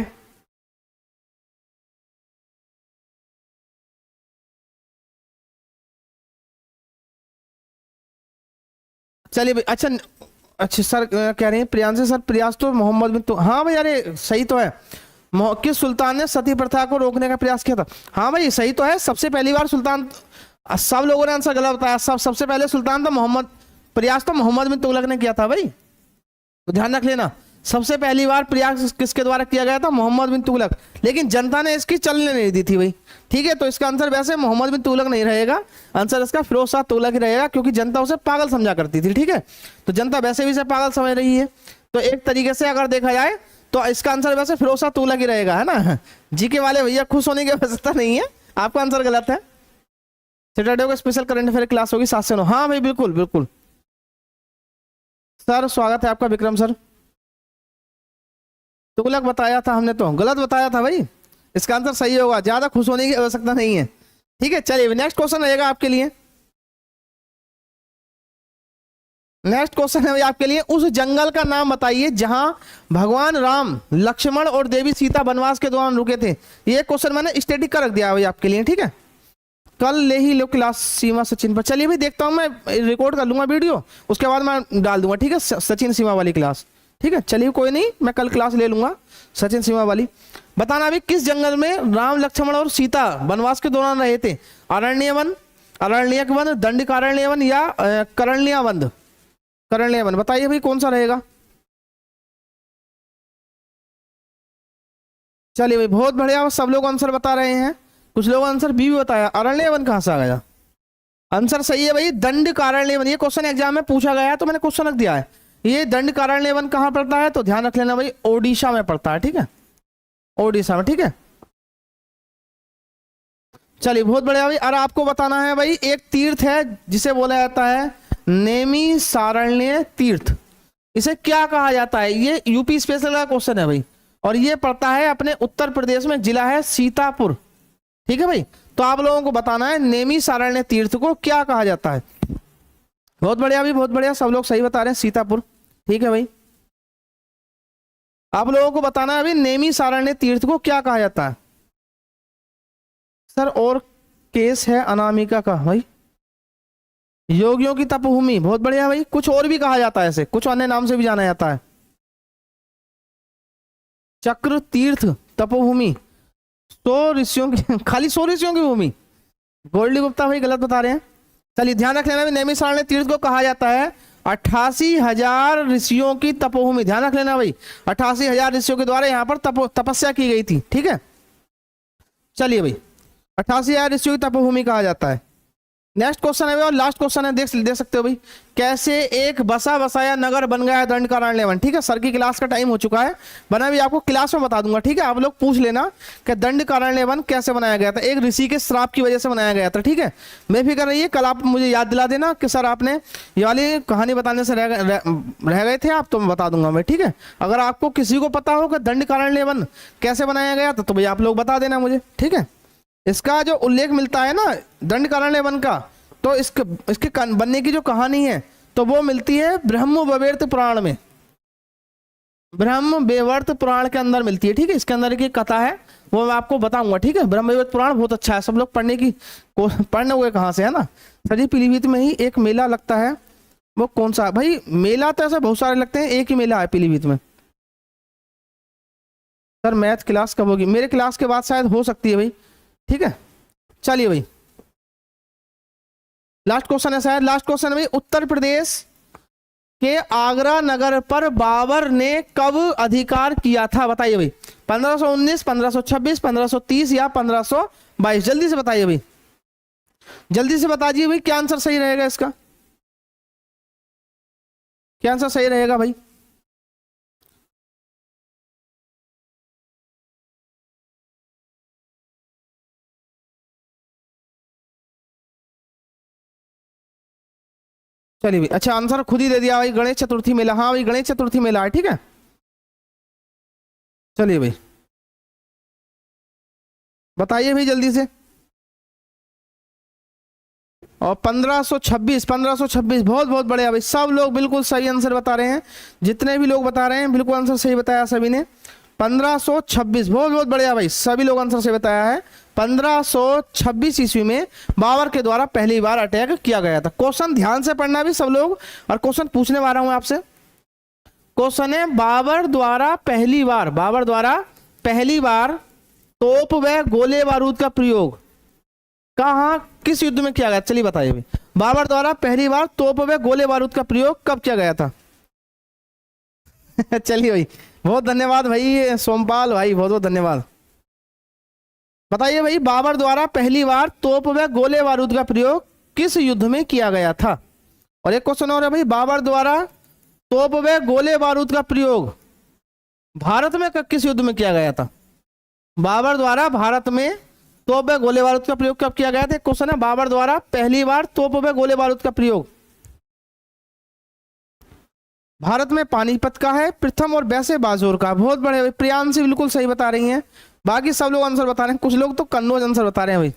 चलिए भाई, अच्छा सर कह रहे हैं प्रियांशु सर, प्रयास तो मोहम्मद बिन, तो हाँ भाई, अरे सही तो है, किस सुल्तान ने सती प्रथा को रोकने का प्रयास किया था? हाँ भाई सही तो है, सबसे पहली बार सुल्तान, सब लोगों ने आंसर गलत बताया, सबसे पहले सुल्तान तो प्रयास तो मोहम्मद बिन तुगलक ने किया था भाई, तो ध्यान रख लेना, सबसे पहली बार प्रयास किसके द्वारा किया गया था? मोहम्मद बिन तुगलक, लेकिन जनता ने इसकी चलने नहीं दी थी भाई, ठीक है। तो इसका आंसर वैसे मोहम्मद बिन तुगलक नहीं रहेगा, आंसर इसका फिरोज शाह तुगलक ही रहेगा, क्योंकि जनता उसे पागल समझा करती थी, ठीक है। तो जनता वैसे भी इसे पागल समझ रही है, तो एक तरीके से अगर देखा जाए तो इसका आंसर वैसे फिरोज शाह तुगलक ही रहेगा, है ना। जीके वाले भैया खुश होने की आवश्यकता नहीं है, आपका आंसर गलत है। सैटरडे को स्पेशल करंट अफेयर क्लास होगी 7 से 9, हाँ भाई बिल्कुल बिल्कुल सर, स्वागत है आपका विक्रम सर। तुगलक बताया था हमने, तो गलत बताया था भाई, इसका आंसर सही होगा, ज्यादा खुश होने की आवश्यकता नहीं है, ठीक है। चलिए नेक्स्ट क्वेश्चन रहेगा आपके लिए, नेक्स्ट क्वेश्चन है भाई आपके लिए, उस जंगल का नाम बताइए जहां भगवान राम, लक्ष्मण और देवी सीता वनवास के दौरान रुके थे। ये क्वेश्चन मैंने स्टैटिक का रख दिया भाई आपके लिए, ठीक है। कल ले ही लो क्लास सीमा सचिन पर, चलिए भाई देखता हूँ, मैं रिकॉर्ड कर लूंगा वीडियो, उसके बाद मैं डाल दूंगा, ठीक है, सचिन सीमा वाली क्लास, ठीक है। चलिए कोई नहीं, मैं कल क्लास ले लूंगा सचिन सीमा वाली। बताना अभी किस जंगल में राम लक्ष्मण और सीता वनवास के दौरान रहे थे? अरण्यक वन, दंडकारण्य वन या करण्य वन, बताइए भाई कौन सा रहेगा? चलिए भाई बहुत बढ़िया, सब लोग आंसर बता रहे हैं, कुछ लोग आंसर बी भी बताया, अरण्य वन कहां से आ गया? आंसर सही है भाई, दंडकारण्य वन, ये क्वेश्चन एग्जाम में पूछा गया है तो मैंने क्वेश्चन रख दिया है। ये दंडकारण्य वन कहां पड़ता है? तो ध्यान रख लेना भाई, ओडिशा में पड़ता है, ठीक है, ओडिशा में, ठीक है। चलिए बहुत बढ़िया भाई, और आपको बताना है भाई, एक तीर्थ है जिसे बोला जाता है नेमी सारण्य तीर्थ, इसे क्या कहा जाता है? ये यूपी स्पेशल का क्वेश्चन है भाई, और ये पड़ता है अपने उत्तर प्रदेश में, जिला है सीतापुर, ठीक है भाई। तो आप लोगों को बताना है नेमी सारण्य तीर्थ को क्या कहा जाता है। बहुत बढ़िया भाई, बहुत बढ़िया, सब लोग सही बता रहे हैं, सीतापुर, ठीक है भाई। आप लोगों को बताना है अभी नेमी सारण्य तीर्थ को क्या कहा जाता है। सर और केस है अनामिका का भाई, योगियों की तपभूमि, बहुत बढ़िया भाई। कुछ और भी कहा जाता है ऐसे, कुछ अन्य नाम से भी जाना जाता है, चक्र तीर्थ तपोभूमि, 100 ऋषियों की खाली 100 ऋषियों की भूमि, गोल्डी गुप्ता भाई गलत बता रहे हैं। चलिए ध्यान रख लेना, नेमी सारण्य तीर्थ को कहा जाता है 88,000 ऋषियों की तपोभूमि, ध्यान रख लेना भाई, 88,000 ऋषियों के द्वारा यहाँ पर तपस्या की गई थी, ठीक है। चलिए भाई 88,000 ऋषियों की तपोभूमि कहा जाता है। नेक्स्ट क्वेश्चन है भाई और लास्ट क्वेश्चन है, देख सकते हो भाई। कैसे एक बसा बसाया नगर बन गया दंडकारण्य। ठीक है, सर की क्लास का टाइम हो चुका है, बना भी आपको क्लास में बता दूंगा। ठीक है, आप लोग पूछ लेना कि दंडकारण्य कैसे बनाया गया था। एक ऋषि के श्राप की वजह से बनाया गया था। ठीक है, बेफिक्र रहिए, कल आप मुझे याद दिला देना कि सर आपने ये वाली कहानी बताने से रह गए थे आप, तो मैं बता दूंगा मैं। ठीक है, अगर आपको किसी को पता हो कि दंडकारण्य कैसे बनाया गया था तो भाई आप लोग बता देना मुझे। ठीक है, इसका जो उल्लेख मिलता है ना दंडकारण्य का, तो इसके बनने की जो कहानी है तो वो मिलती है ब्रह्म वैवर्त पुराण में, ब्रह्म वैवर्त पुराण के अंदर मिलती है। ठीक है, इसके अंदर की कथा है वो मैं आपको बताऊंगा। ठीक है, ब्रह्म वैवर्त पुराण बहुत अच्छा है, सब लोग पढ़ने हुए कहाँ से है ना सर जी। पीलीभीत में ही एक मेला लगता है, वो कौन सा भाई मेला? तो ऐसे बहुत सारे लगते हैं, एक ही मेला है पीलीभीत में। सर मैथ क्लास कब होगी? मेरे क्लास के बाद शायद हो सकती है भाई। ठीक है, चलिए भाई लास्ट क्वेश्चन है शायद, लास्ट क्वेश्चन है भाई। उत्तर प्रदेश के आगरा नगर पर बाबर ने कब अधिकार किया था? बताइए भाई, 1519, 1526, 1530 या 1522? जल्दी से बताइए भाई, जल्दी से बताइए भाई, क्या आंसर सही रहेगा इसका? क्या आंसर सही रहेगा भाई? चलिए भाई, अच्छा आंसर खुद ही दे दिया भाई, गणेश चतुर्थी मेला। हाँ भाई, गणेश चतुर्थी मेला है। ठीक है, चलिए भाई बताइए भाई जल्दी से। और 1526, 1526 बहुत बहुत बढ़िया भाई, सब लोग बिल्कुल सही आंसर बता रहे हैं। जितने भी लोग बता रहे हैं बिल्कुल आंसर सही बताया सभी ने। 1526 बहुत बहुत बढ़िया भाई, सभी लोग आंसर सही बताया है। 1526 ईस्वी में बाबर के द्वारा पहली बार अटैक किया गया था। क्वेश्चन ध्यान से पढ़ना भी सब लोग, और क्वेश्चन पूछने वाला हूं आपसे। क्वेश्चन है बाबर द्वारा पहली बार तोप व गोले बारूद का प्रयोग कहां किस युद्ध में किया गया? चलिए बताइए भाई, बाबर द्वारा पहली बार तोप व गोले बारूद का प्रयोग कब किया गया था? चलिए भाई, बहुत धन्यवाद भाई सोमपाल भाई, बहुत बहुत धन्यवाद। बताइए भाई, बाबर द्वारा पहली बार तोप व गोले बारूद का प्रयोग किस युद्ध में किया गया था? और एक क्वेश्चन और है भाई, बाबर द्वारा तोप व गोले बारूद का प्रयोग भारत में किस युद्ध में किया गया था? बाबर द्वारा भारत में तोप व गोले बारूद का प्रयोग कब किया गया था? क्वेश्चन है, बाबर द्वारा पहली बार तोप व गोले बारूद का प्रयोग भारत में पानीपत का है, प्रथम और वैसे बाजोर का। बहुत बड़े प्रियांशी बिल्कुल सही बता रही हैं, बाकी सब लोग आंसर बता रहे हैं, कुछ लोग तो कन्नौज आंसर बता रहे हैं भाई।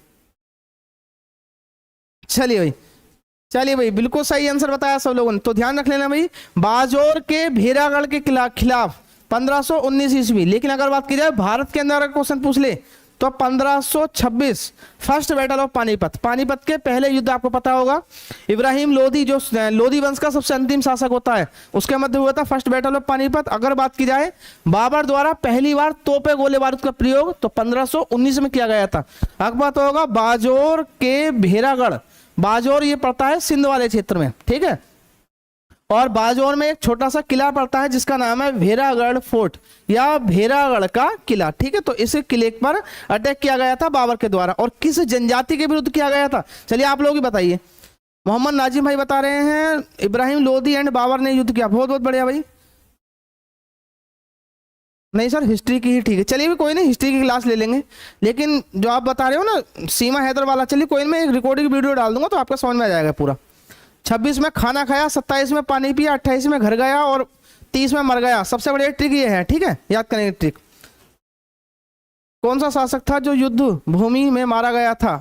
चलिए भाई बिल्कुल सही आंसर बताया सब लोगों ने, तो ध्यान रख लेना भाई। बाजोर के भेरागढ़ के खिलाफ 1519 ईस्वी। लेकिन अगर बात की जाए भारत के अंदर क्वेश्चन पूछ ले तो 1526 first battle of Panipat. Panipat के पहले युद्ध आपको पता होगा, इब्राहिम लोदी जो लोदी वंश का सबसे अंतिम शासक होता है उसके मध्य हुआ था फर्स्ट बैटल ऑफ पानीपत। अगर बात की जाए बाबर द्वारा पहली बार तोपे गोले बारूद का प्रयोग तो 1519 में किया गया था। अब बात होगा बाजोर के भेरागढ़, बाजोर ये पड़ता है सिंध वाले क्षेत्र में, ठीक है। और बाजोर में एक छोटा सा किला पड़ता है जिसका नाम है भेरागढ़ फोर्ट या भेरागढ़ का किला, ठीक है। तो इस किले पर अटैक किया गया था बाबर के द्वारा। और किस जनजाति के विरुद्ध किया गया था? चलिए आप लोग ही बताइए। मोहम्मद नाजिम भाई बता रहे हैं इब्राहिम लोदी एंड बाबर ने युद्ध किया। बहुत बहुत बढ़िया भाई। नहीं सर हिस्ट्री की ही ठीक है, चलिए भी कोई नहीं, हिस्ट्री की क्लास ले लेंगे। लेकिन जो आप बता रहे हो ना सीमा हैदर वाला, चलिए कोई नहीं, मैं एक रिकॉर्डिंग वीडियो डाल दूंगा तो आपका समझ में आ जाएगा पूरा। 26 में खाना खाया, 27 में पानी पिया, 28 में घर गया और 30 में मर गया। सबसे बड़ी ट्रिक ये है, ठीक है, याद करेंगे ट्रिक। कौन सा शासक था जो युद्ध भूमि में मारा गया था?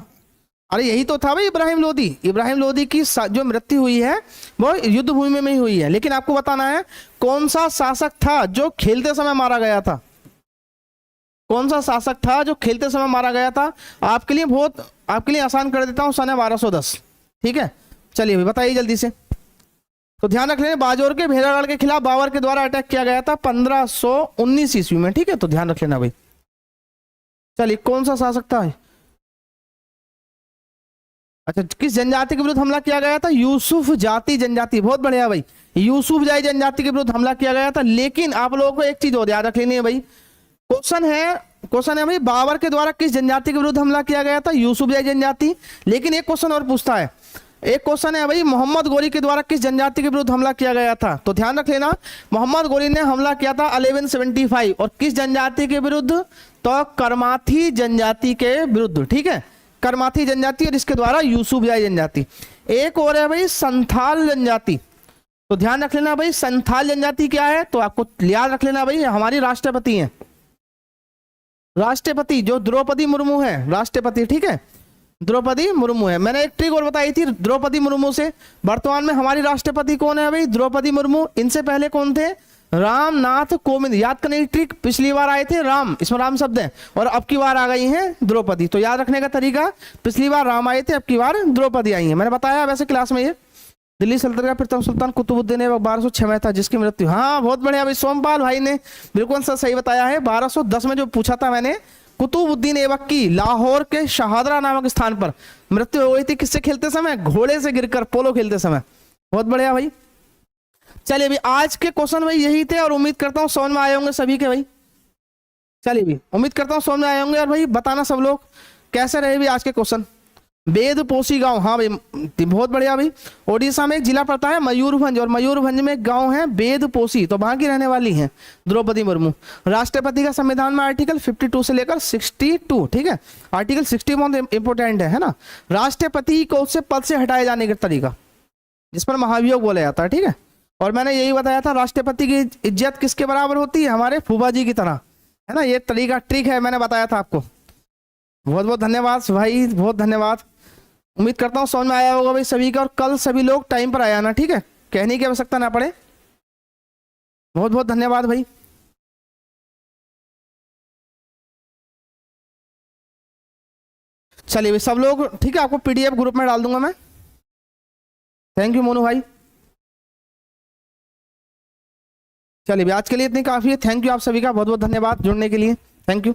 अरे यही तो था भाई इब्राहिम लोदी। इब्राहिम लोदी की जो मृत्यु हुई है वो युद्ध भूमि में ही हुई है। लेकिन आपको बताना है कौन सा शासक था जो खेलते समय मारा गया था? कौन सा शासक था जो खेलते समय मारा गया था? आपके लिए आसान कर देता हूं, सन 1210, ठीक है। चलिए भाई बताइए जल्दी से। तो ध्यान रख लेना बाजोर के भेरागढ़ के खिलाफ बाबर के द्वारा अटैक किया गया था 1519 ईस्वी में, ठीक है। तो ध्यान रख लेना भाई। चलिए कौन सा शासक था? अच्छा, किस जनजाति के विरुद्ध हमला किया गया था? यूसुफ जाति जनजाति। बहुत बढ़िया भाई, यूसुफ जाति जनजाति के विरुद्ध हमला किया गया था। लेकिन आप लोगों को एक चीज और याद रख लेनी है भाई, क्वेश्चन है भाई, बाबर के द्वारा किस जनजाति के विरुद्ध हमला किया गया था? यूसुफजाई जनजाति। लेकिन एक क्वेश्चन और पूछता है, एक क्वेश्चन है भाई, मोहम्मद गोरी के द्वारा किस जनजाति के विरुद्ध हमला किया गया था? तो ध्यान रख लेना, मोहम्मद गोरी ने हमला किया था 1175 और किस जनजाति के विरुद्ध? तो करमाथी जनजाति के विरुद्ध, ठीक है, करमाथी जनजाति, और इसके द्वारा यूसुफजाई जनजाति। एक और है भाई संथाल जनजाति। तो ध्यान रख लेना भाई, संथाल जनजाति क्या है? तो आपको याद रख लेना भाई, हमारी राष्ट्रपति हैं, राष्ट्रपति जो द्रौपदी मुर्मू है, राष्ट्रपति, ठीक है, द्रौपदी मुर्मू है। मैंने एक ट्रिक और बताई थी द्रौपदी मुर्मू से। वर्तमान में हमारी राष्ट्रपति कौन है भाई? द्रौपदी मुर्मू। इनसे पहले कौन थे? रामनाथ कोविंद। याद करने की ट्रिक, पिछली बार आए थे राम, इसमें राम शब्द है, और अब की बार आ गई हैं द्रौपदी। तो याद रखने का तरीका, पिछली बार राम आए थे, अब की बार द्रौपदी आई है। मैंने बताया वैसे क्लास में, ये दिल्ली सल्तनत का प्रथम सुल्तान कुतुबुद्दीन ऐबक 1206 में था, जिसकी मृत्यु, हाँ बहुत बढ़िया भाई, सोमपाल भाई ने बिल्कुल सही बताया है। 1210 में जो पूछा था मैंने, कुतुबुद्दीन ऐबक की लाहौर के शाहदरा नामक स्थान पर मृत्यु हो गई थी। किससे खेलते समय? घोड़े से गिरकर, पोलो खेलते समय। बहुत बढ़िया भाई। चलिए भी आज के क्वेश्चन भाई यही थे, और उम्मीद करता हूँ समझ में आए होंगे सभी के भाई। चलिए भी उम्मीद करता हूँ समझ में आए होंगे, और भाई बताना सब लोग कैसे रहे भी आज के क्वेश्चन। बेदपोशी गांव, हाँ भाई बहुत बढ़िया भाई। ओडिशा में एक जिला पड़ता है मयूरभंज, और मयूरभंज में एक गांव है बेदपोशी, तो वहां की रहने वाली हैं द्रौपदी मुर्मू। राष्ट्रपति का संविधान में आर्टिकल 52 से लेकर 62, ठीक है, आर्टिकल 60 बहुत इंपोर्टेंट है ना। राष्ट्रपति को उससे पद से हटाए जाने का तरीका, जिस पर महाभियोग बोला जाता है, ठीक है। और मैंने यही बताया था, राष्ट्रपति की इज्जत किसके बराबर होती है? हमारे फूफा जी की तरह, है ना। ये तरीका, ट्रिक है, मैंने बताया था आपको। बहुत बहुत धन्यवाद भाई, बहुत धन्यवाद। उम्मीद करता हूँ समझ में आया होगा भाई सभी का, और कल सभी लोग टाइम पर आया ना, ठीक है, कहने की आवश्यकता ना पड़े। बहुत बहुत धन्यवाद भाई। चलिए सब लोग, ठीक है, आपको पीडीएफ ग्रुप में डाल दूंगा मैं। थैंक यू मोनू भाई। चलिए आज के लिए इतनी काफी है। थैंक यू आप सभी का, बहुत बहुत धन्यवाद जुड़ने के लिए। Thank you.